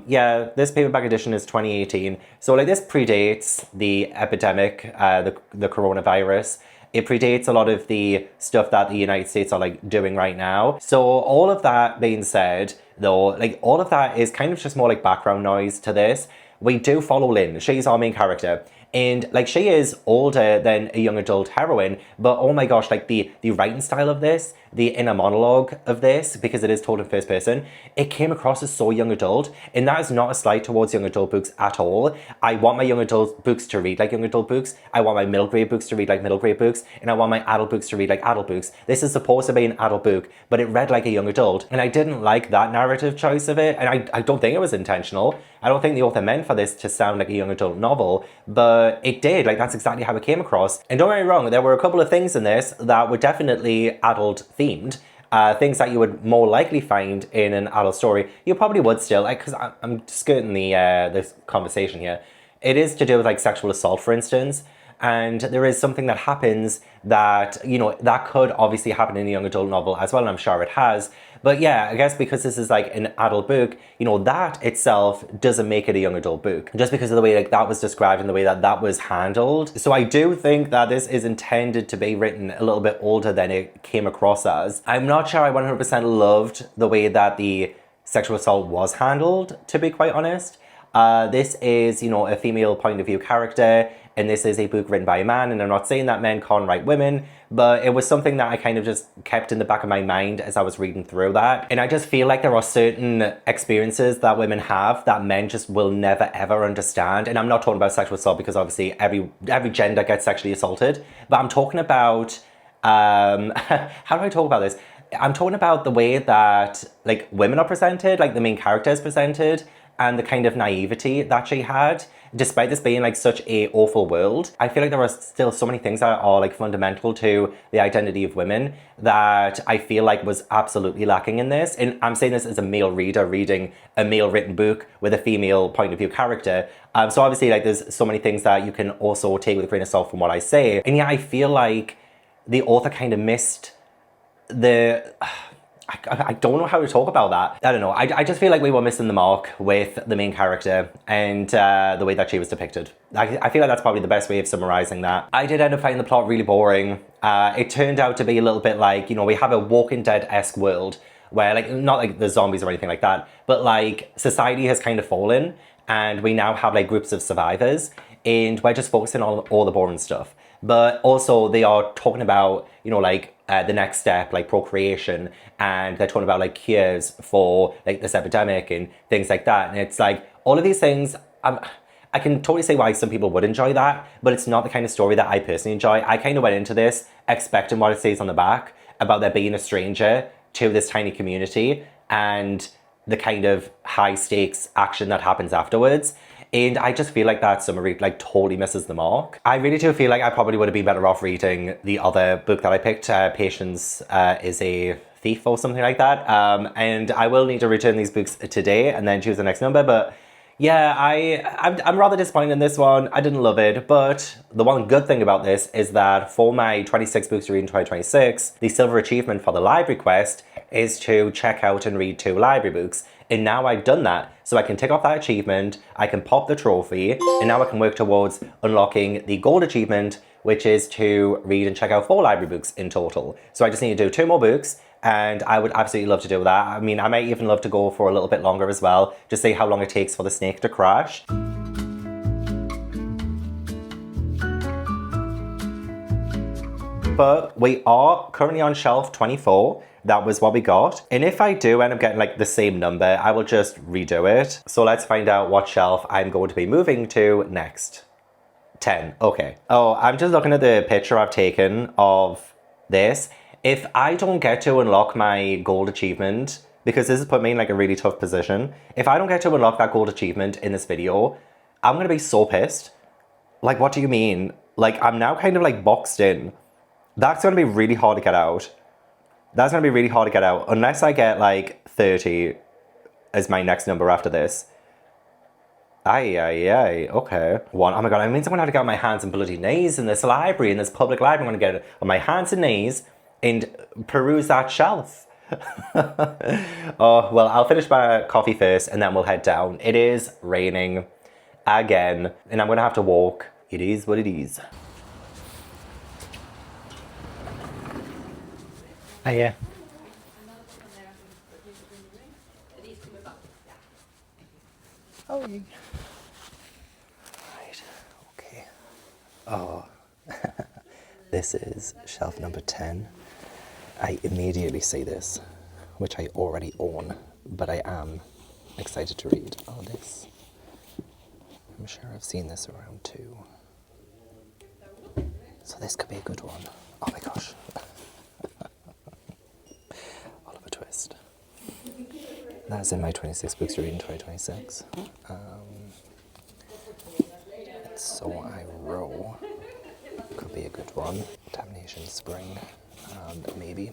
Yeah, this paperback edition is 2018. So like this predates the epidemic, the coronavirus. It predates a lot of the stuff that the United States are like doing right now. So all of that being said, though, like all of that is kind of just more like background noise to this. We do follow Lynn. She's our main character. And like she is older than a young adult heroine, but oh my gosh, like the writing style of this, the inner monologue of this, because it is told in first person, it came across as so young adult, and that is not a slight towards young adult books at all. I want my young adult books to read like young adult books. I want my middle grade books to read like middle grade books, and I want my adult books to read like adult books. This is supposed to be an adult book, but it read like a young adult, and I didn't like that narrative choice of it, and I don't think it was intentional. I don't think the author meant for this to sound like a young adult novel, but it did. Like, that's exactly how it came across. And don't get me wrong, there were a couple of things in this that were definitely adult themed. Things that you would more likely find in an adult story. You probably would still, like, because I'm skirting this conversation here. It is to do with like sexual assault, for instance. And there is something that happens that, you know, that could obviously happen in a young adult novel as well, and I'm sure it has. But yeah, I guess because this is like an adult book, you know, that itself doesn't make it a young adult book, just because of the way like that was described and the way that that was handled. So I do think that this is intended to be written a little bit older than it came across as. I'm not sure I 100% loved the way that the sexual assault was handled, to be quite honest. This is, you know, a female point of view character, and this is a book written by a man, and I'm not saying that men can't write women, but it was something that I kind of just kept in the back of my mind as I was reading through that. And I just feel like there are certain experiences that women have that men just will never ever understand. And I'm not talking about sexual assault, because obviously every gender gets sexually assaulted, but I'm talking about, how do I talk about this? I'm talking about the way that like women are presented, like the main character is presented, and the kind of naivety that she had, despite this being like such a awful world. I feel like there are still so many things that are like fundamental to the identity of women that I feel like was absolutely lacking in this. And I'm saying this as a male reader reading a male written book with a female point of view character. So obviously like there's so many things that you can also take with a grain of salt from what I say. And yeah, I feel like the author kind of missed the... I don't know how to talk about that. I don't know. I just feel like we were missing the mark with the main character and the way that she was depicted. I feel like that's probably the best way of summarizing that. I did end up finding the plot really boring. It turned out to be a little bit like, you know, we have a Walking Dead-esque world where like, not like the zombies or anything like that, but like society has kind of fallen and we now have like groups of survivors and we're just focusing on all the boring stuff. But also they are talking about, you know, like the next step, like procreation, and they're talking about like cures for like this epidemic and things like that. And it's like all of these things, I can totally see why some people would enjoy that, but it's not the kind of story that I personally enjoy. I kind of went into this expecting what it says on the back about there being a stranger to this tiny community and the kind of high stakes action that happens afterwards. And I just feel like that summary like totally misses the mark. I really do feel like I probably would have been better off reading the other book that I picked, Patience is a Thief or something like that. And I will need to return these books today and then choose the next number. But yeah, I'm rather disappointed in this one. I didn't love it, but the one good thing about this is that for my 26 books to read in 2026, the silver achievement for the library quest is to check out and read 2 library books. And now I've done that, so I can tick off that achievement, I can pop the trophy, and now I can work towards unlocking the gold achievement, which is to read and check out 4 library books in total. So I just need to do 2 more books, and I would absolutely love to do that. I mean, I might even love to go for a little bit longer as well, just see how long it takes for the snake to crash. But we are currently on shelf 24. That was what we got. And if I do end up getting like the same number, I will just redo it. So let's find out what shelf I'm going to be moving to next. 10, okay. Oh, I'm just looking at the picture I've taken of this. If I don't get to unlock my gold achievement, because this has put me in like a really tough position, if I don't get to unlock that gold achievement in this video, I'm gonna be so pissed. Like, what do you mean? Like, I'm now kind of like boxed in. That's gonna be really hard to get out. That's gonna be really hard to get out, unless I get like 30 as my next number after this. Aye, okay. One, oh my god, it means I'm gonna have to get on my hands and bloody knees in this library, in this public library. I'm gonna get on my hands and knees and peruse that shelf. Oh, well, I'll finish my coffee first and then we'll head down. It is raining again, and I'm gonna have to walk. It is what it is. Oh, yeah. Oh, right, okay. Oh, this is shelf number 10. I immediately see this, which I already own, but I am excited to read. Oh, this. I'm sure I've seen this around too. So this could be a good one. Oh my gosh. Oliver Twist. That's in my 26 books to read in 2026. So I Row could be a good one. Damnation Spring, maybe.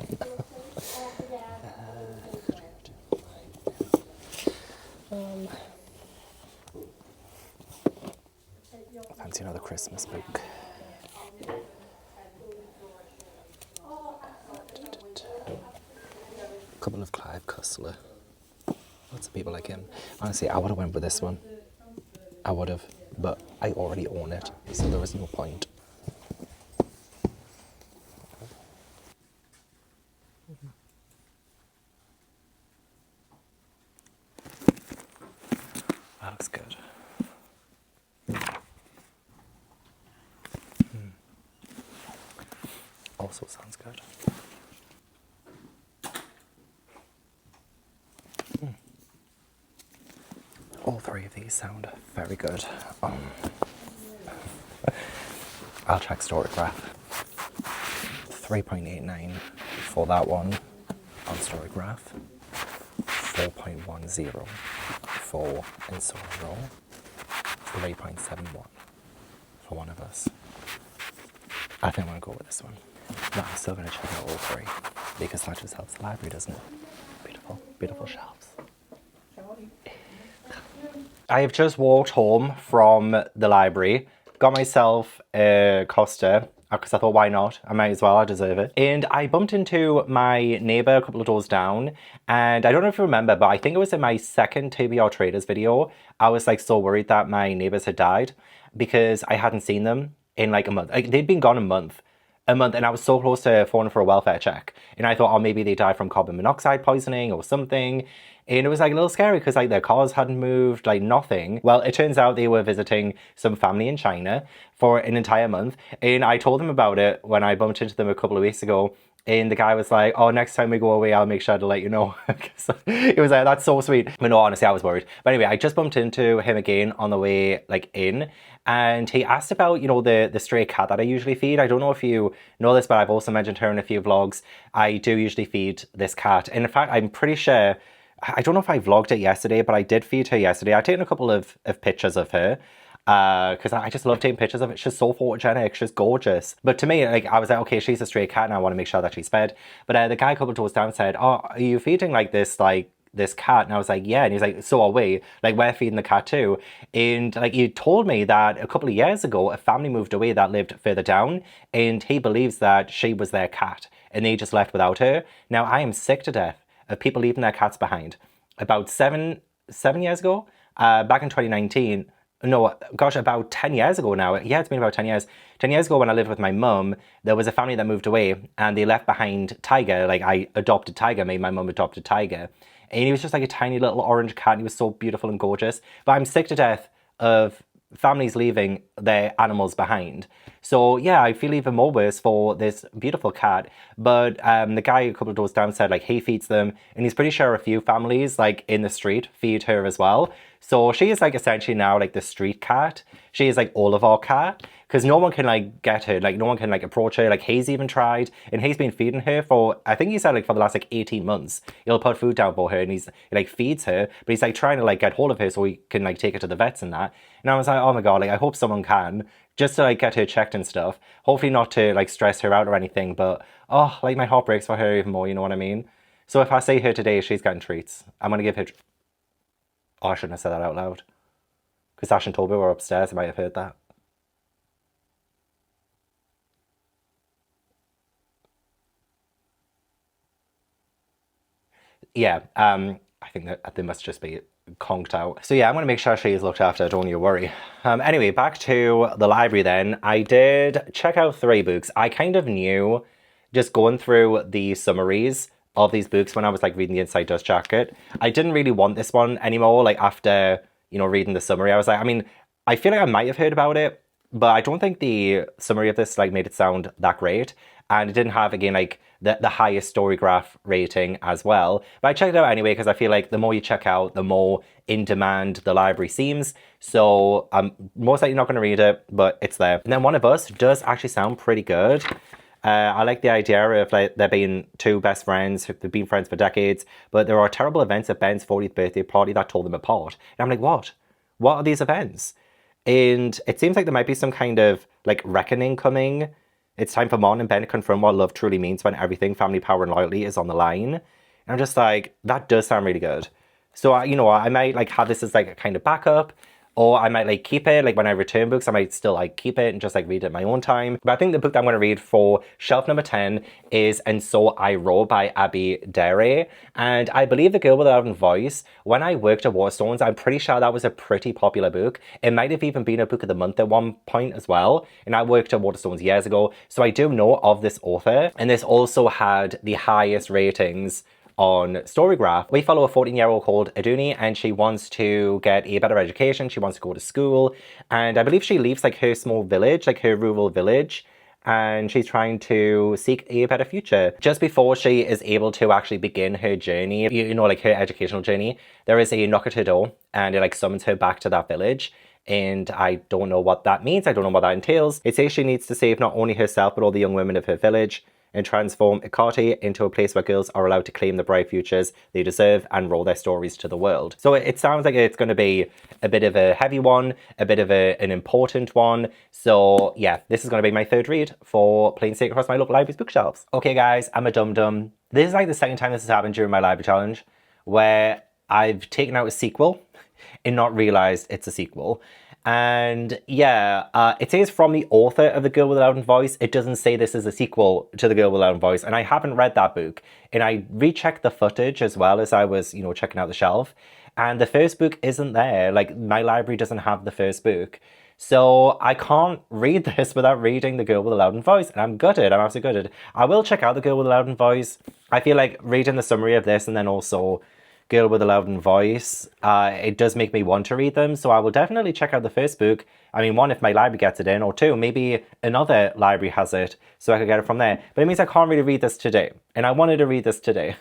Fancy another Christmas book. A couple of Clive Cussler. Lots of people like him. Honestly, I would have went with this one. I would have, but I already own it, so there was no point. That looks good. Also sounds good. All 3 of these sound very good. I'll check Storygraph. 3.89 for that one on Storygraph. 4.10 for In Sorrow. 3.71 for One of Us. I think I'm going to go with this one. But I'm still going to check out all 3 because that just helps the library, doesn't it? Beautiful, beautiful shelves. I have just walked home from the library, got myself a Costa, because I thought, why not? I might as well, I deserve it. And I bumped into my neighbour a couple of doors down, and I don't know if you remember, but I think it was in my second TBR Traders video, I was like so worried that my neighbours had died, because I hadn't seen them in like a month. Like, they'd been gone a month, and I was so close to phoning for a welfare check. And I thought, oh, maybe they died from carbon monoxide poisoning or something. And it was like a little scary because like their cars hadn't moved, like nothing. Well, it turns out they were visiting some family in China for an entire month. And I told them about it when I bumped into them a couple of weeks ago. And the guy was like, oh, next time we go away, I'll make sure to let you know. It was like, that's so sweet. But no, honestly, I was worried. But anyway, I just bumped into him again on the way like in. And he asked about, you know, the stray cat that I usually feed. I don't know if you know this, but I've also mentioned her in a few vlogs. I do usually feed this cat. And in fact, I'm pretty sure, I don't know if I vlogged it yesterday, but I did feed her yesterday. I've taken a couple of pictures of her. Because I just love taking pictures of it. She's so photogenic. She's gorgeous. But to me, like, I was like, okay, she's a stray cat and I want to make sure that she's fed. But the guy a couple of doors down said, oh, are you feeding like this cat? And I was like, yeah. And he's like, so are we. Like, we're feeding the cat too. And like, he told me that a couple of years ago, a family moved away that lived further down. And he believes that she was their cat. And they just left without her. Now, I am sick to death of people leaving their cats behind. About seven years ago, back in 2019, no, gosh, about 10 years ago now. Yeah, it's been about 10 years. 10 years ago when I lived with my mum, there was a family that moved away and they left behind Tiger. Like I adopted Tiger, made my mum adopted Tiger. And he was just like a tiny little orange cat and he was so beautiful and gorgeous. But I'm sick to death of families leaving their animals behind. So yeah, I feel even more worse for this beautiful cat. But the guy a couple of doors down said like he feeds them, and he's pretty sure a few families like in the street feed her as well. So she is like essentially now like the street cat. She is like all of our cat because no one can like get her, like no one can like approach her. Like Hayes even tried, and he's been feeding her for I think he said like for the last like 18 months. He'll put food down for her, and he like feeds her, but he's like trying to like get hold of her so he can like take her to the vets and that. And I was like, oh my god, like I hope someone can just to like get her checked and stuff. Hopefully not to like stress her out or anything, but oh, like my heart breaks for her even more. You know what I mean? So if I see her today, she's getting treats. I'm gonna give her. Oh, I shouldn't have said that out loud. Because Ash and Toby were upstairs, I might have heard that. Yeah, I think that they must just be conked out. So yeah, I'm going to make sure she is looked after, don't you worry. Anyway, back to the library then. I did check out 3 books. I kind of knew, just going through the summaries of these books when I was like reading the Inside Dust Jacket, I didn't really want this one anymore. Like after, you know, reading the summary, I was like, I mean, I feel like I might have heard about it, but I don't think the summary of this like made it sound that great. And it didn't have, again, like the highest Storygraph rating as well. But I checked it out anyway because I feel like the more you check out, the more in demand the library seems. So I'm most likely not going to read it, but it's there. And then One of Us does actually sound pretty good. I like the idea of like there being 2 best friends who've been friends for decades, but there are terrible events at Ben's 40th birthday party that tore them apart. And I'm like, what? What are these events? And it seems like there might be some kind of like reckoning coming. It's time for Mon and Ben to confirm what love truly means when everything, family, power, and loyalty is on the line. And I'm just like, that does sound really good. So, you know, I might like have this as like a kind of backup, or I might like keep it, like when I return books, I might still like keep it and just like read it at my own time. But I think the book that I'm going to read for shelf number 10 is And So I Roar by Abby Dere. And I believe The Girl with the Loud Voice, when I worked at Waterstones, I'm pretty sure that was a pretty popular book. It might have even been a book of the month at one point as well. And I worked at Waterstones years ago, so I do know of this author. And this also had the highest ratings on Storygraph. We follow a 14-year-old called Aduni, and she wants to get a better education. She wants to go to school, and I believe she leaves like her small village, like her rural village, and she's trying to seek a better future. Just before she is able to actually begin her journey, you know, like her educational journey, there is a knock at her door, and it like summons her back to that village. And I don't know what that means. I don't know what that entails. It says she needs to save not only herself, but all the young women of her village, and transform Ikati into a place where girls are allowed to claim the bright futures they deserve and roll their stories to the world. So it sounds like it's going to be a bit of a heavy one, a bit of an important one. So yeah, this is going to be my 3rd read for Plain Sake across my local library's bookshelves. Okay guys, I'm a dum-dum. This is like the 2nd time this has happened during my library challenge, where I've taken out a sequel and not realized it's a sequel. And yeah, it says from the author of The Girl with the Loud Voice. It doesn't say this is a sequel to The Girl with the Loud Voice, and I haven't read that book. And I rechecked the footage as well as I was, you know, checking out the shelf, and the first book isn't there. Like my library doesn't have the first book. So I can't read this without reading The Girl with the Loud Voice, and I'm gutted. I'm absolutely gutted. I will check out The Girl with the Loud Voice. I feel like reading the summary of this and then also Girl with a Loud Voice, it does make me want to read them, so I will definitely check out the first book. I mean, 1, if my library gets it in, or 2, maybe another library has it, so I could get it from there. But it means I can't really read this today, and I wanted to read this today.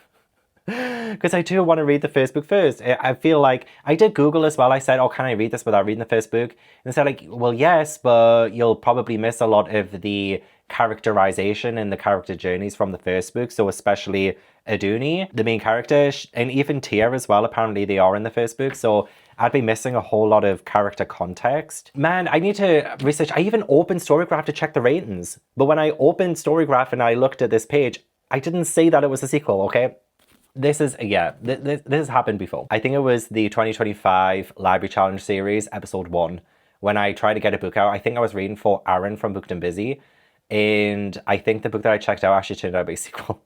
Because I do want to read the first book first. I feel like, I did Google as well, I said, oh, can I read this without reading the first book? And they said like, well, yes, but you'll probably miss a lot of the characterization and the character journeys from the first book, so especially Aduni, the main character, and even Tia as well, apparently they are in the first book, so I'd be missing a whole lot of character context. Man, I need to research. I even opened Storygraph to check the ratings, but when I opened Storygraph and I looked at this page, I didn't see that it was a sequel, okay? This is, yeah, this has happened before. I think it was the 2025 Library Challenge Series, episode 1, when I tried to get a book out. I think I was reading for Aaron from Booked and Busy, and I think the book that I checked out actually turned out to be a sequel.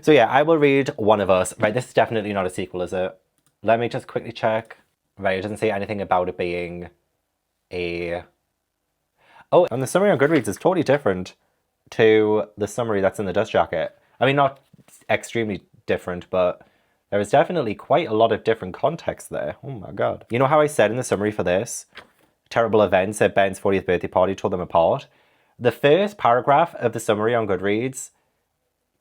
So yeah, I will read One of Us. Right, this is definitely not a sequel, is it? Let me just quickly check. Right, it doesn't say anything about it being a... Oh, and the summary on Goodreads is totally different to the summary that's in the dust jacket. I mean, not extremely different, but there is definitely quite a lot of different context there. Oh my god. You know how I said in the summary for this, terrible events at Ben's 40th birthday party tore them apart? The first paragraph of the summary on Goodreads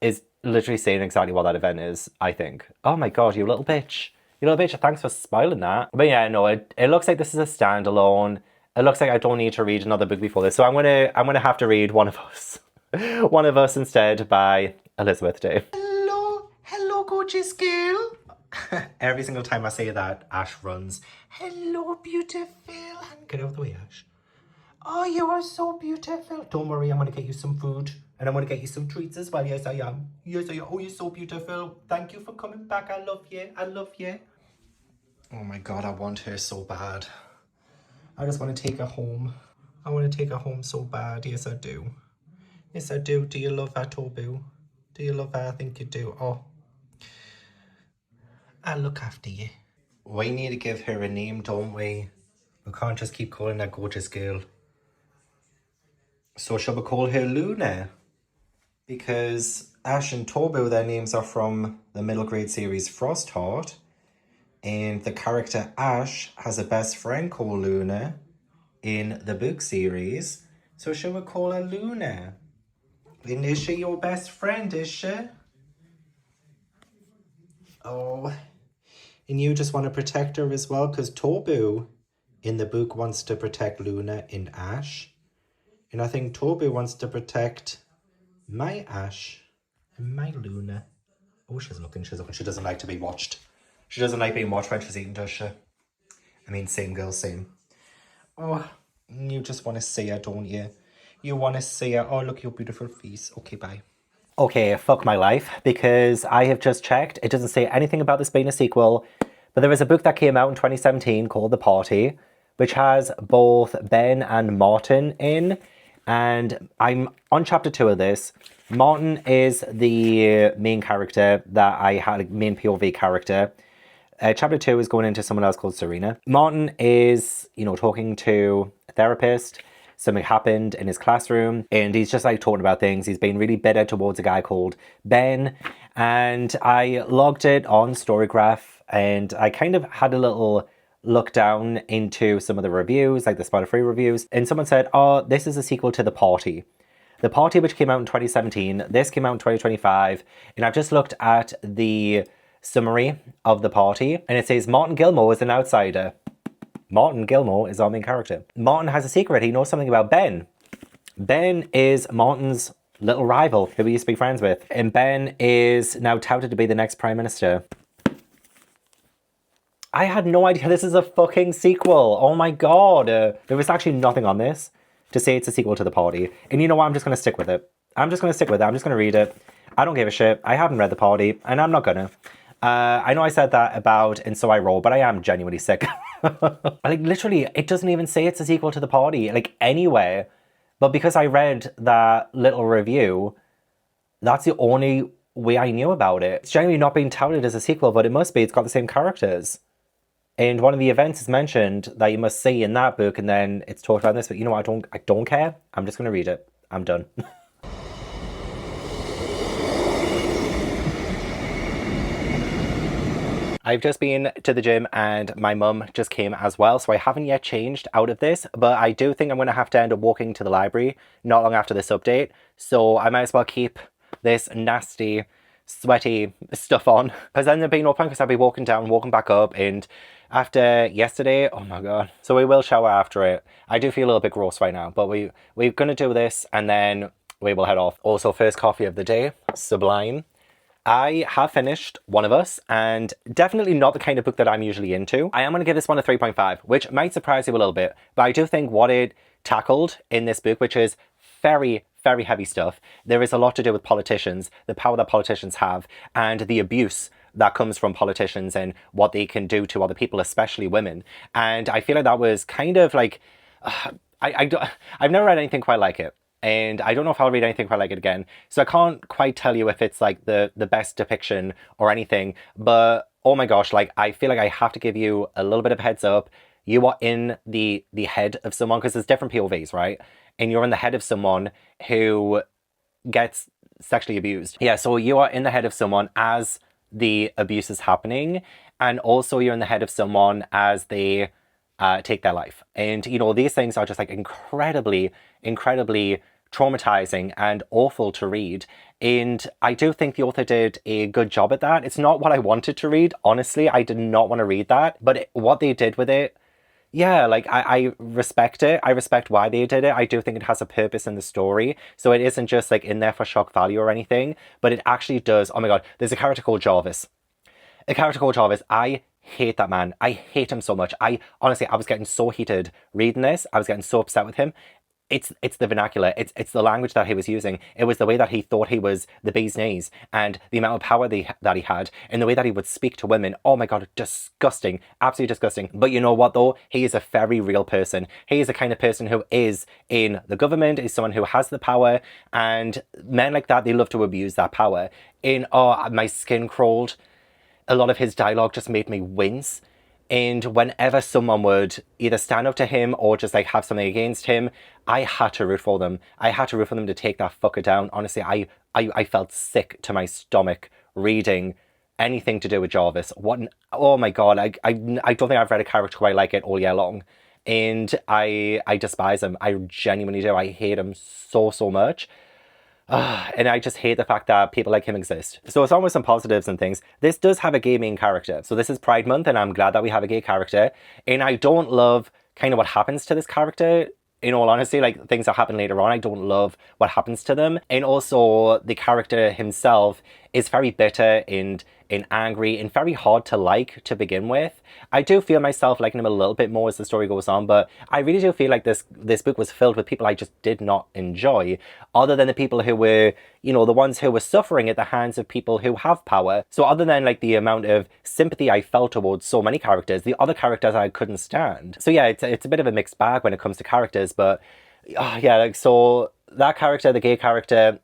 is literally saying exactly what that event is, I think. Oh my god, you little bitch. You little bitch, thanks for spoiling that. But yeah, no, it looks like this is a standalone. It looks like I don't need to read another book before this. So I'm gonna have to read One of Us. One of Us instead by Elizabeth Day. Hello, gorgeous girl. Every single time I say that, Ash runs. Hello, beautiful. Get out of the way, Ash. Oh, you are so beautiful. Don't worry, I'm gonna get you some food. And I'm gonna get you some treats as well. Yes, I am. Yes, I am. Oh, you're so beautiful. Thank you for coming back. I love you. I love you. Oh my god, I want her so bad. I just want to take her home. I want to take her home so bad. Yes, I do. Yes, I do. Do you love her, Tobu? Do you love her? I think you do. Oh. I'll look after you. We need to give her a name, don't we? We can't just keep calling her gorgeous girl. So shall we call her Luna? Because Ash and Tobu, their names are from the middle grade series Frostheart. And the character Ash has a best friend called Luna in the book series. So shall we call her Luna? And is she your best friend, is she? Oh, and you just want to protect her as well? Because Tobu in the book wants to protect Luna and Ash. And I think Tobu wants to protect my Ash and my Luna. Oh, she's looking. She doesn't like to be watched. She doesn't like being watched when she's eating, does she? I mean, same girl, same. Oh, you just want to see her, don't you? You want to see her. Oh, look, your beautiful face. Okay, bye. Okay, fuck my life, because I have just checked. It doesn't say anything about this being a sequel, but there is a book that came out in 2017 called The Party, which has both Ben and Martin in, and I'm on chapter 2 of this. Martin is the main character that I had, main POV character. Chapter 2 is going into someone else called Serena. Martin is, talking to a therapist. Something happened in his classroom and he's just like talking about things. He's been really bitter towards a guy called Ben. And I logged it on Storygraph and I kind of had a little look down into some of the reviews, like the spoiler-free reviews. And someone said, oh, this is a sequel to The Party. The Party, which came out in 2017. This came out in 2025. And I've just looked at the summary of The Party and it says Martin Gilmore is an outsider. Martin Gilmore is our main character. Martin has a secret. He knows something about Ben. Ben is Martin's little rival who he used to be friends with. And Ben is now touted to be the next Prime Minister. I had no idea this is a fucking sequel. Oh my god. There was actually nothing on this to say it's a sequel to The Party. And you know what? I'm just going to stick with it. I'm just going to read it. I don't give a shit. I haven't read The Party and I'm not gonna. I know I said that about And So I Roll, but I am genuinely sick. Like, literally, it doesn't even say it's a sequel to The Party, like, anyway. But because I read that little review, that's the only way I knew about it. It's generally not being touted as a sequel, but it must be. It's got the same characters. And one of the events is mentioned that you must see in that book, and then it's talked about in this, but you know what? I don't care. I'm just going to read it. I'm done. I've just been to the gym and my mum just came as well, so I haven't yet changed out of this, but I do think I'm going to have to end up walking to the library not long after this update, so I might as well keep this nasty, sweaty stuff on, because then there'll be no point because I'll be walking down, walking back up, and after yesterday, oh my god. So we will shower after it. I do feel a little bit gross right now, but we're going to do this and then we will head off. Also, first coffee of the day, sublime. I have finished One of Us, and definitely not the kind of book that I'm usually into. I am going to give this one a 3.5, which might surprise you a little bit, but I do think what it tackled in this book, which is very, very heavy stuff, there is a lot to do with politicians, the power that politicians have, and the abuse that comes from politicians and what they can do to other people, especially women. And I feel like that was kind of like, I've never read anything quite like it. And I don't know if I'll read anything quite like it again. So I can't quite tell you if it's like the best depiction or anything. But oh my gosh, like I feel like I have to give you a little bit of a heads up. you are in the head of someone, because there's different POVs, right? And you're in the head of someone who gets sexually abused. Yeah, so you are in the head of someone as the abuse is happening, and also you're in the head of someone as they take their life. And, you know, these things are just like incredibly, incredibly traumatizing and awful to read. And I do think the author did a good job at that. It's not what I wanted to read. Honestly, I did not want to read that. But what they did with it, yeah, like I respect it. I respect why they did it. I do think it has a purpose in the story. So it isn't just like in there for shock value or anything, but it actually does. Oh my God, there's a character called Jarvis. A character called Jarvis. I hate that man. I hate him so much. I honestly, I was getting so heated reading this. I was getting so upset with him. It's the vernacular. It's the language that he was using. It was the way that he thought he was the bee's knees, and the amount of power that he had, and the way that he would speak to women. Oh my God, disgusting. Absolutely disgusting. But you know what though? He is a very real person. He is the kind of person who is in the government, is someone who has the power, and men like that, they love to abuse that power. Oh, my skin crawled. A lot of his dialogue just made me wince. And whenever someone would either stand up to him or just like have something against him, I had to root for them. I had to root for them to take that fucker down. Honestly, I felt sick to my stomach reading anything to do with Jarvis. Oh my God, I don't think I've read a character quite like it all year long. And I despise him. I genuinely do. I hate him so, so much. And I just hate the fact that people like him exist. So it's almost some positives and things. This does have a gay main character. So this is Pride Month, and I'm glad that we have a gay character. And I don't love kind of what happens to this character. In all honesty, like things that happen later on, I don't love what happens to them. And also the character himself is very bitter and angry and very hard to like to begin with. I do feel myself liking him a little bit more as the story goes on, but I really do feel like this book was filled with people I just did not enjoy, other than the people who were, you know, the ones who were suffering at the hands of people who have power. So other than like the amount of sympathy I felt towards so many characters, the other characters I couldn't stand. So yeah, it's a bit of a mixed bag when it comes to characters, but yeah, like, so that character, the gay character,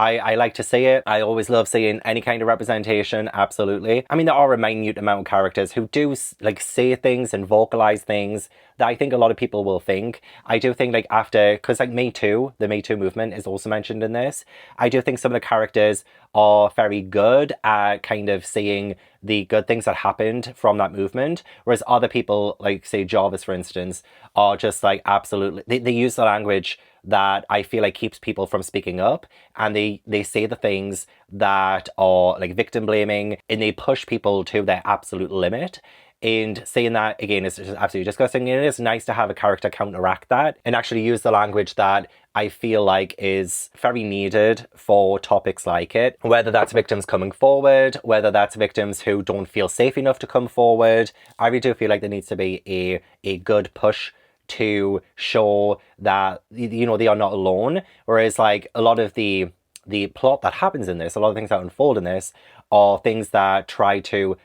I like to see it. I always love seeing any kind of representation, absolutely. I mean, there are a minute amount of characters who do like say things and vocalize things that I think a lot of people will think. I do think like after, because like Me Too, the Me Too movement is also mentioned in this. I do think some of the characters are very good at kind of seeing the good things that happened from that movement, whereas other people, like say Jarvis for instance, are just like absolutely, they use the language that I feel like keeps people from speaking up, and they say the things that are like victim blaming, and they push people to their absolute limit. And saying that again is just absolutely disgusting. And it is nice to have a character counteract that and actually use the language that I feel like is very needed for topics like it. Whether that's victims coming forward, whether that's victims who don't feel safe enough to come forward. I really do feel like there needs to be a good push to show that, you know, they are not alone. Whereas like a lot of the plot that happens in this, a lot of things that unfold in this are things that try to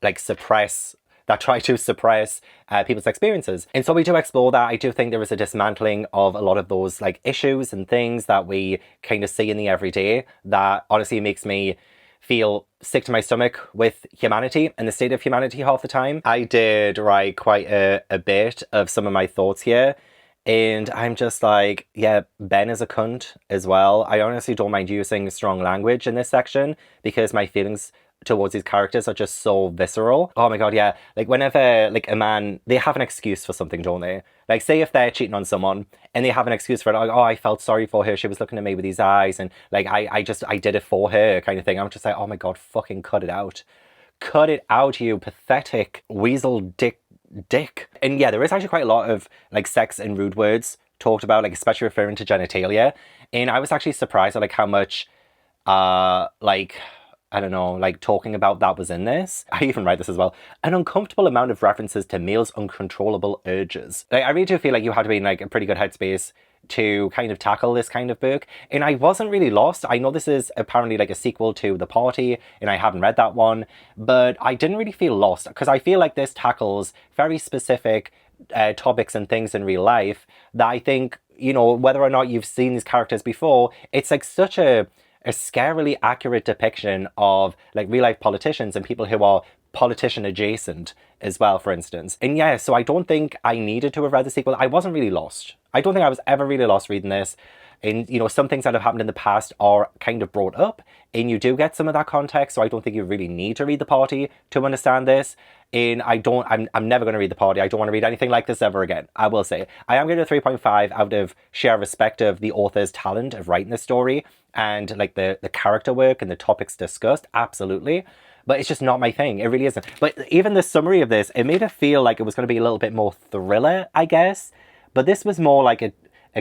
like suppress people's experiences. And so we do explore that. I do think there is a dismantling of a lot of those like issues and things that we kind of see in the everyday that honestly makes me feel sick to my stomach with humanity and the state of humanity half the time. I did write quite a bit of some of my thoughts here, and I'm just like, yeah, Ben is a cunt as well. I honestly don't mind using strong language in this section because my feelings towards these characters are just so visceral. Oh my God, yeah. Like whenever like a man, they have an excuse for something, don't they? Like say if they're cheating on someone and they have an excuse for it, like, oh, I felt sorry for her. She was looking at me with these eyes and like, I did it for her kind of thing. I'm just like, oh my God, fucking cut it out. Cut it out, you pathetic weasel dick. And yeah, there is actually quite a lot of like sex and rude words talked about, like especially referring to genitalia. And I was actually surprised at like how much like I don't know, like talking about that was in this. I even write this as well. An uncomfortable amount of references to males' uncontrollable urges. Like, I really do feel like you had to be in like a pretty good headspace to kind of tackle this kind of book. And I wasn't really lost. I know this is apparently like a sequel to The Party, and I haven't read that one, but I didn't really feel lost because I feel like this tackles very specific topics and things in real life that I think, you know, whether or not you've seen these characters before, it's like such a scarily accurate depiction of like real life politicians and people who are politician adjacent as well, for instance. And yeah, so I don't think I needed to have read the sequel. I wasn't really lost. I don't think I was ever really lost reading this. And, you know, some things that have happened in the past are kind of brought up, and you do get some of that context, so I don't think you really need to read The Party to understand this. And I'm never going to read The Party. I don't want to read anything like this ever again, I will say. I am going to 3.5 out of sheer respect of the author's talent of writing this story, and like the character work and the topics discussed, absolutely. But it's just not my thing. It really isn't. But even the summary of this, it made it feel like it was going to be a little bit more thriller, I guess. But this was more like a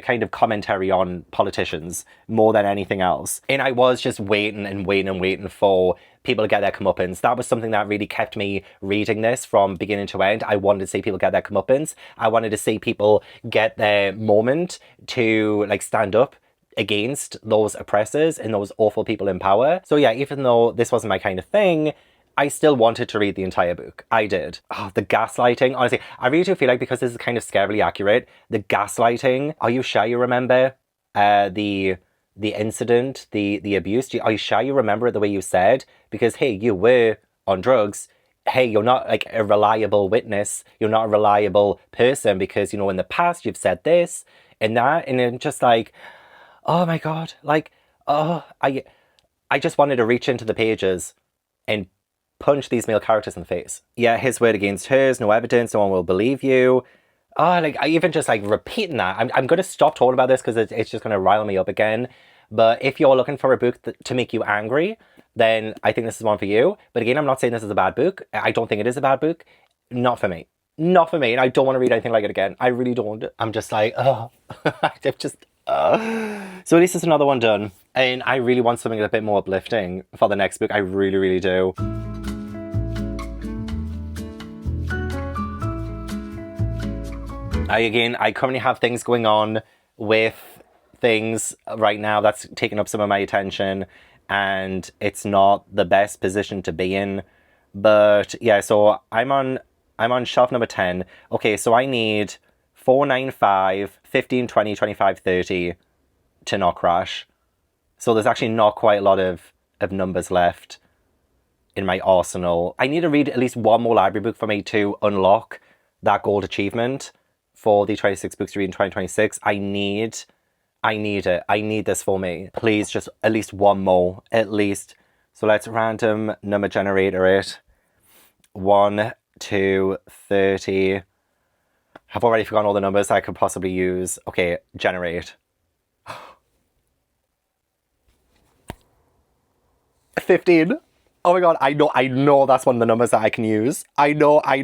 kind of commentary on politicians more than anything else. And I was just waiting and waiting and waiting for people to get their comeuppance. That was something that really kept me reading this from beginning to end. I wanted to see people get their comeuppance. I wanted to see people get their moment to like stand up against those oppressors and those awful people in power. So yeah, even though this wasn't my kind of thing, I still wanted to read the entire book. I did. Oh, the gaslighting. Honestly, I really do feel like, because this is kind of scarily accurate, the gaslighting. Are you sure you remember the incident, the abuse? Are you sure you remember it the way you said? Because, hey, you were on drugs. Hey, you're not like a reliable witness. You're not a reliable person because, you know, in the past you've said this and that. And then just like, oh my God, like, oh, I just wanted to reach into the pages and punch these male characters in the face. Yeah, his word against hers, no evidence, no one will believe you. Oh, like, I even just like repeating that. I'm going to stop talking about this because it's just going to rile me up again. But if you're looking for a book to make you angry, then I think this is one for you. But again, I'm not saying this is a bad book. I don't think it is a bad book. Not for me. Not for me. And I don't want to read anything like it again. I really don't. I'm just like, oh, I'm just... So at least it's another one done. And I really want something a bit more uplifting for the next book. I really, really do. I currently have things going on with things right now that's taking up some of my attention, and it's not the best position to be in. But yeah, so I'm on shelf number 10. Okay, so I need 4, 9, 5, 15, 20, 25, 30 to not crash. So there's actually not quite a lot of numbers left in my arsenal. I need to read at least one more library book for me to unlock that gold achievement for the 26 books to read in 2026. I need it. I need this for me. Please, just at least one more, at least. So let's random number generator it. 1, 2, 30. I've already forgotten all the numbers I could possibly use. Okay, generate. 15. Oh my God, I know that's one of the numbers that I can use. I know it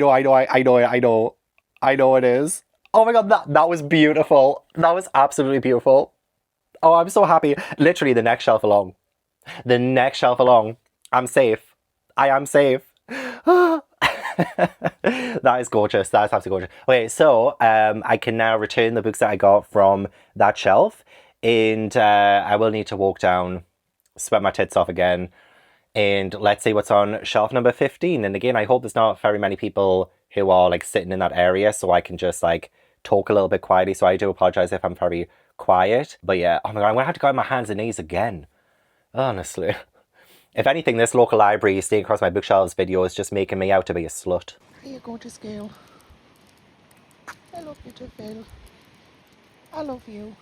is. Oh my God, that was beautiful. That was absolutely beautiful. Oh, I'm so happy. Literally the next shelf along. The next shelf along. I'm safe. I am safe. That is gorgeous. That is absolutely gorgeous. Okay, so I can now return the books that I got from that shelf. And I will need to walk down, sweat my tits off again. And let's see what's on shelf number 15. And again, I hope there's not very many people who are like sitting in that area, so I can just like talk a little bit quietly. So I do apologize if I'm very quiet. But yeah, oh my God, I'm gonna have to go on my hands and knees again. Honestly. If anything, this local library staying across my bookshelves video is just making me out to be a slut. Here you go to scale. I love you too, Phil. I love you.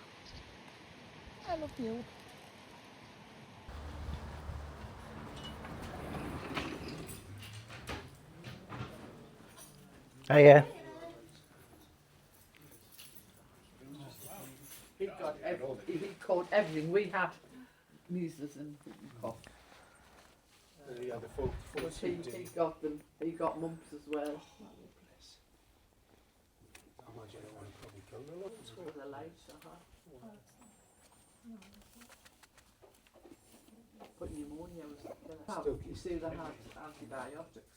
I love you. Oh yeah. He caught everything. We had measles and cough. He had the full He got them. He got mumps as well. I imagine it won't probably kill the lot as well. The lights, But pneumonia was killer. You see, they had antibiotics.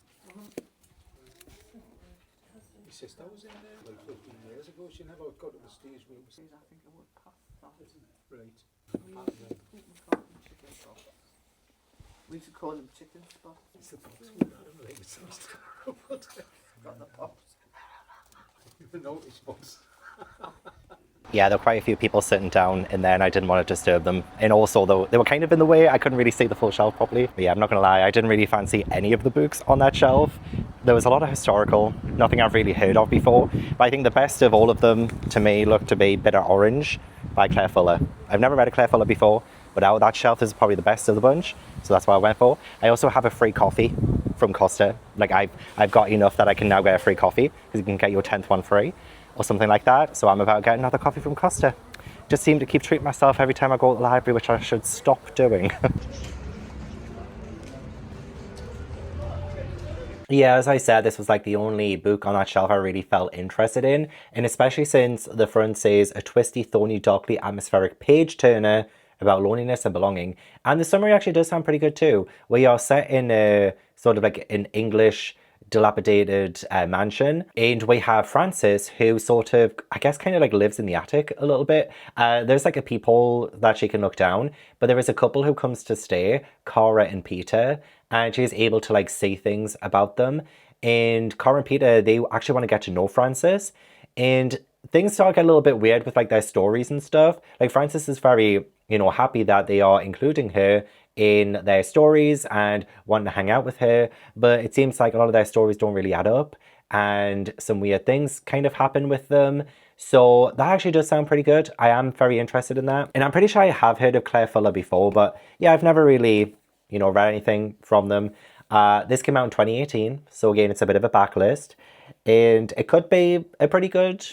My sister was in there like 15 years ago. She never got to the stage where it was... I think I would pass that. Right. We used to call them chicken spots. It's the box we had him like it sounds terrible. Got the pops. You know it's spots. Yeah, there were quite a few people sitting down in there and I didn't want to disturb them. And also, though, they were kind of in the way. I couldn't really see the full shelf properly. But yeah, I'm not going to lie, I didn't really fancy any of the books on that shelf. There was a lot of historical, nothing I've really heard of before. But I think the best of all of them, to me, looked to be Bitter Orange by Claire Fuller. I've never read a Claire Fuller before, but out of that shelf is probably the best of the bunch. So that's what I went for. I also have a free coffee from Costa. Like, I've got enough that I can now get a free coffee, because you can get your 10th one free, or something like that. So I'm about to get another coffee from Costa. Just seem to keep treating myself every time I go to the library, which I should stop doing. Yeah, as I said, this was like the only book on that shelf I really felt interested in, and especially since the front says a twisty, thorny, darkly atmospheric page turner about loneliness and belonging. And the summary actually does sound pretty good too. We are set in a sort of like an English dilapidated mansion, and we have Frances, who sort of, I guess, kind of like lives in the attic a little bit. There's like a peephole that she can look down, but there is a couple who comes to stay, Cara and Peter, and she is able to like see things about them. And Cara and Peter, they actually want to get to know Frances, and things start getting a little bit weird with like their stories and stuff. Like, Frances is very, happy that they are including her in their stories and wanting to hang out with her, but it seems like a lot of their stories don't really add up, and some weird things kind of happen with them. So that actually does sound pretty good. I am very interested in that, and I'm pretty sure I have heard of Claire Fuller before, but yeah, I've never really, read anything from them. This came out in 2018, so again, it's a bit of a backlist, and it could be a pretty good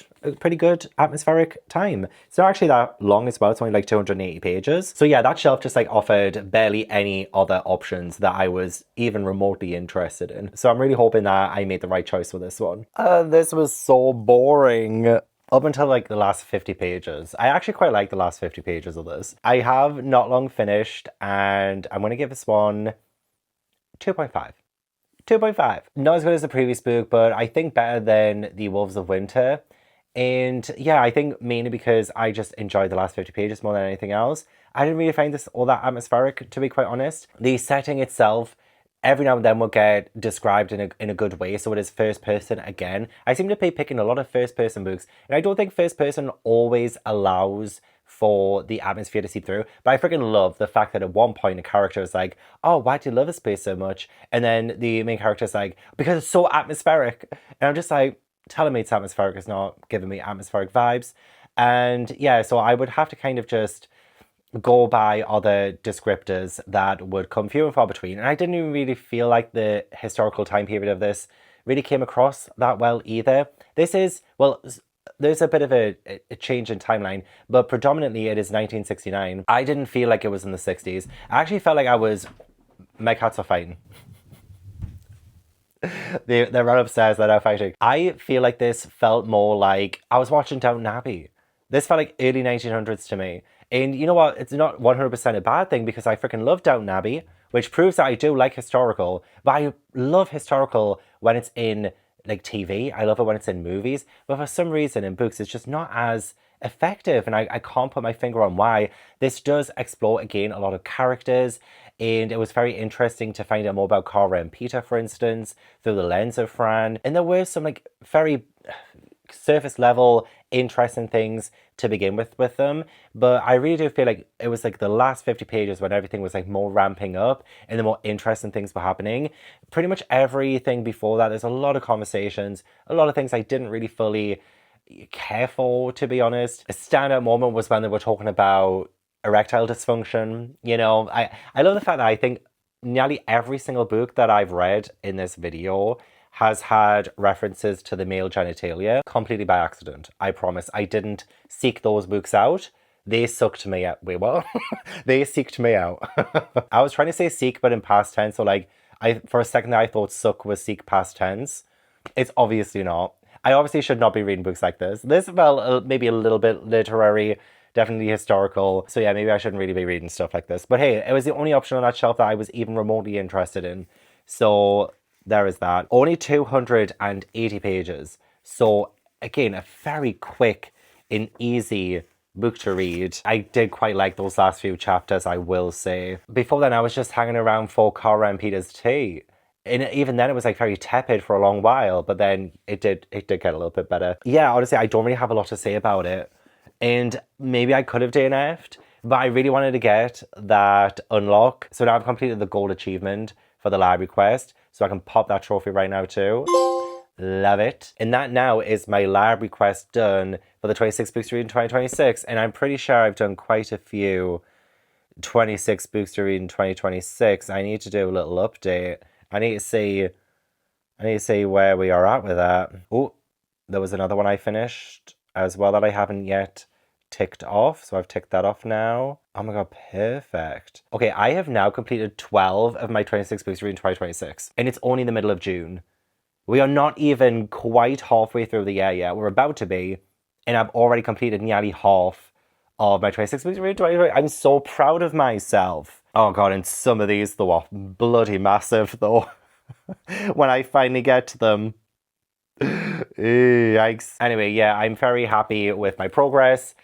atmospheric time. It's not actually that long as well. It's only like 280 pages. So yeah, that shelf just like offered barely any other options that I was even remotely interested in. So I'm really hoping that I made the right choice for this one. This was so boring. Up until like the last 50 pages. I actually quite like the last 50 pages of this. I have not long finished, and I'm going to give this one 2.5. 2.5. Not as good as the previous book, but I think better than The Wolves of Winter. And yeah, I think mainly because I just enjoyed the last 50 pages more than anything else. I didn't really find this all that atmospheric, to be quite honest. The setting itself, every now and then, will get described in a good way, so it is first person again. I seem to be picking a lot of first person books, and I don't think first person always allows for the atmosphere to seep through, but I freaking love the fact that at one point a character is like, oh, why do you love this place so much? And then the main character is like, because it's so atmospheric. And I'm just like, telling me it's atmospheric is not giving me atmospheric vibes. And yeah, so I would have to kind of just go by other descriptors that would come few and far between. And I didn't even really feel like the historical time period of this really came across that well either. This is, well, there's a bit of a change in timeline, but predominantly it is 1969. I didn't feel like it was in the 60s. I actually felt like my cats are fighting. They run upstairs, they're now fighting. I feel like this felt more like I was watching Downton Abbey. This felt like early 1900s to me. And you know what? It's not 100% a bad thing, because I freaking love Downton Abbey, which proves that I do like historical. But I love historical when it's in like TV. I love it when it's in movies. But for some reason in books, it's just not as effective. And I can't put my finger on why. This does explore, again, a lot of characters. And it was very interesting to find out more about Cara and Peter, for instance, through the lens of Fran. And there were some like very surface level interesting things to begin with them, but I really do feel like it was like the last 50 pages when everything was like more ramping up and the more interesting things were happening. Pretty much everything before that, there's a lot of conversations, a lot of things I didn't really fully care for, to be honest. A standout moment was when they were talking about erectile dysfunction. I love the fact that I think nearly every single book that I've read in this video has had references to the male genitalia completely by accident. I promise. I didn't seek those books out. They sucked me out. Wait, what? They seeked me out. I was trying to say seek, but in past tense. So like, for a second I thought suck was seek past tense. It's obviously not. I obviously should not be reading books like this. This felt maybe a little bit literary, definitely historical. So yeah, maybe I shouldn't really be reading stuff like this. But hey, it was the only option on that shelf that I was even remotely interested in. So there is that. Only 280 pages. So again, a very quick and easy book to read. I did quite like those last few chapters, I will say. Before then, I was just hanging around for Cara and Peter's tea. And even then, it was like very tepid for a long while, but then it did get a little bit better. Yeah, honestly, I don't really have a lot to say about it. And maybe I could have DNF'd, but I really wanted to get that unlock. So now I've completed the gold achievement for the library quest. So I can pop that trophy right now too. Love it. And that now is my library quest done for the 26 books to read in 2026. And I'm pretty sure I've done quite a few 26 books to read in 2026. I need to do a little update. I need to see where we are at with that. Oh, there was another one I finished as well that I haven't yet ticked off. So I've ticked that off now. Oh my god, perfect. Okay, I have now completed 12 of my 26 books to read in 2026. And it's only the middle of June. We are not even quite halfway through the year yet. We're about to be. And I've already completed nearly half of my 26 books to read in 2026. I'm so proud of myself. Oh god, and some of these though are bloody massive though. When I finally get to them. Yikes. Anyway, yeah, I'm very happy with my progress.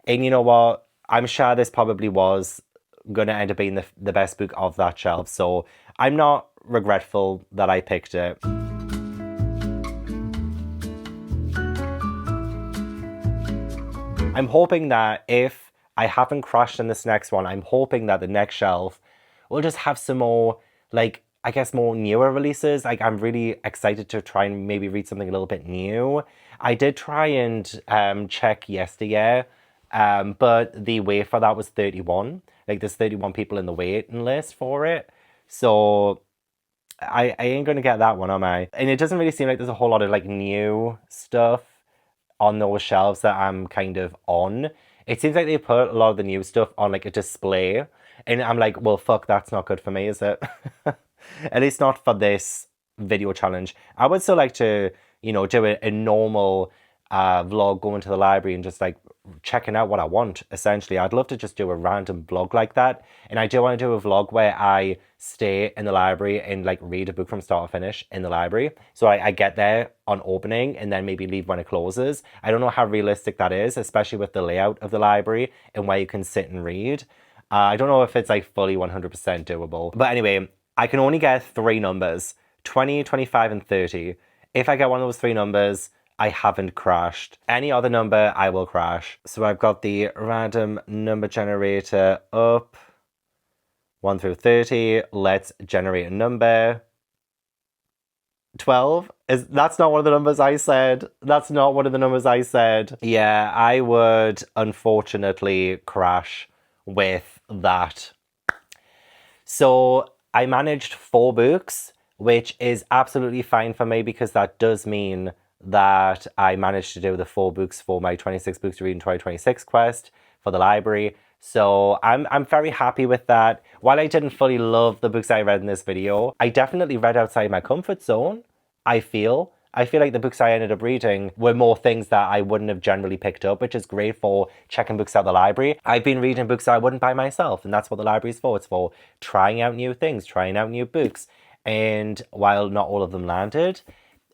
And you know what? I'm sure this probably was going to end up being the best book of that shelf. So I'm not regretful that I picked it. I'm hoping that if I haven't crashed in this next one, I'm hoping that the next shelf will just have some more, like, I guess more newer releases. Like, I'm really excited to try and maybe read something a little bit new. I did try and check yesterday, but the wait for that was 31. Like, there's 31 people in the waiting list for it. So I ain't gonna get that one, am I? And it doesn't really seem like there's a whole lot of like new stuff on those shelves that I'm kind of on. It seems like they put a lot of the new stuff on like a display. And I'm like, well, fuck, that's not good for me, is it? At least not for this video challenge. I would still like to, you know, do a normal vlog, going to the library and just like checking out what I want, essentially. I'd love to just do a random vlog like that. And I do want to do a vlog where I stay in the library and like read a book from start to finish in the library. So I get there on opening and then maybe leave when it closes. I don't know how realistic that is, especially with the layout of the library and where you can sit and read. I don't know if it's like fully 100% doable. But anyway, I can only get 3 numbers, 20, 25, and 30. If I get one of those 3 numbers, I haven't crashed. Any other number, I will crash. So I've got the random number generator up. 1 through 30. Let's generate a number. 12? That's not one of the numbers I said. That's not one of the numbers I said. Yeah, I would unfortunately crash with that. So I managed 4 books, which is absolutely fine for me because that does mean that I managed to do the 4 books for my 26 books to read in 2026 quest for the library. So I'm very happy with that. While I didn't fully love the books I read in this video, I definitely read outside my comfort zone, I feel. I feel like the books I ended up reading were more things that I wouldn't have generally picked up, which is great for checking books out the library. I've been reading books that I wouldn't buy myself, and that's what the library is for. It's for trying out new things, trying out new books. And while not all of them landed,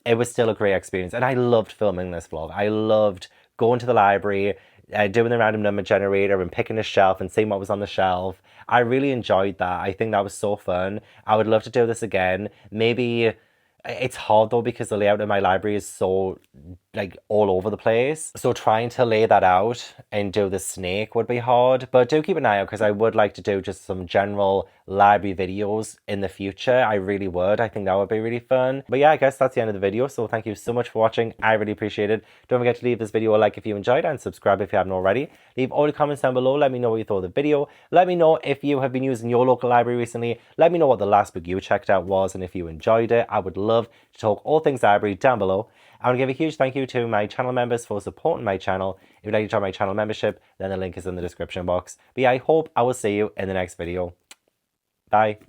it was still a great experience. And I loved filming this vlog. I loved going to the library, doing the random number generator and picking a shelf and seeing what was on the shelf. I really enjoyed that. I think that was so fun. I would love to do this again. Maybe it's hard though because the layout of my library is so like all over the place. So trying to lay that out and do the snake would be hard. But do keep an eye out because I would like to do just some general library videos in the future. I really would. I think that would be really fun. But yeah, I guess that's the end of the video. So thank you so much for watching. I really appreciate it. Don't forget to leave this video a like if you enjoyed and subscribe if you haven't already. Leave all the comments down below. Let me know what you thought of the video. Let me know if you have been using your local library recently. Let me know what the last book you checked out was and if you enjoyed it. I would love to talk all things library down below. I want to give a huge thank you to my channel members for supporting my channel. If you'd like to join my channel membership, then the link is in the description box. But yeah, I hope I will see you in the next video. Bye.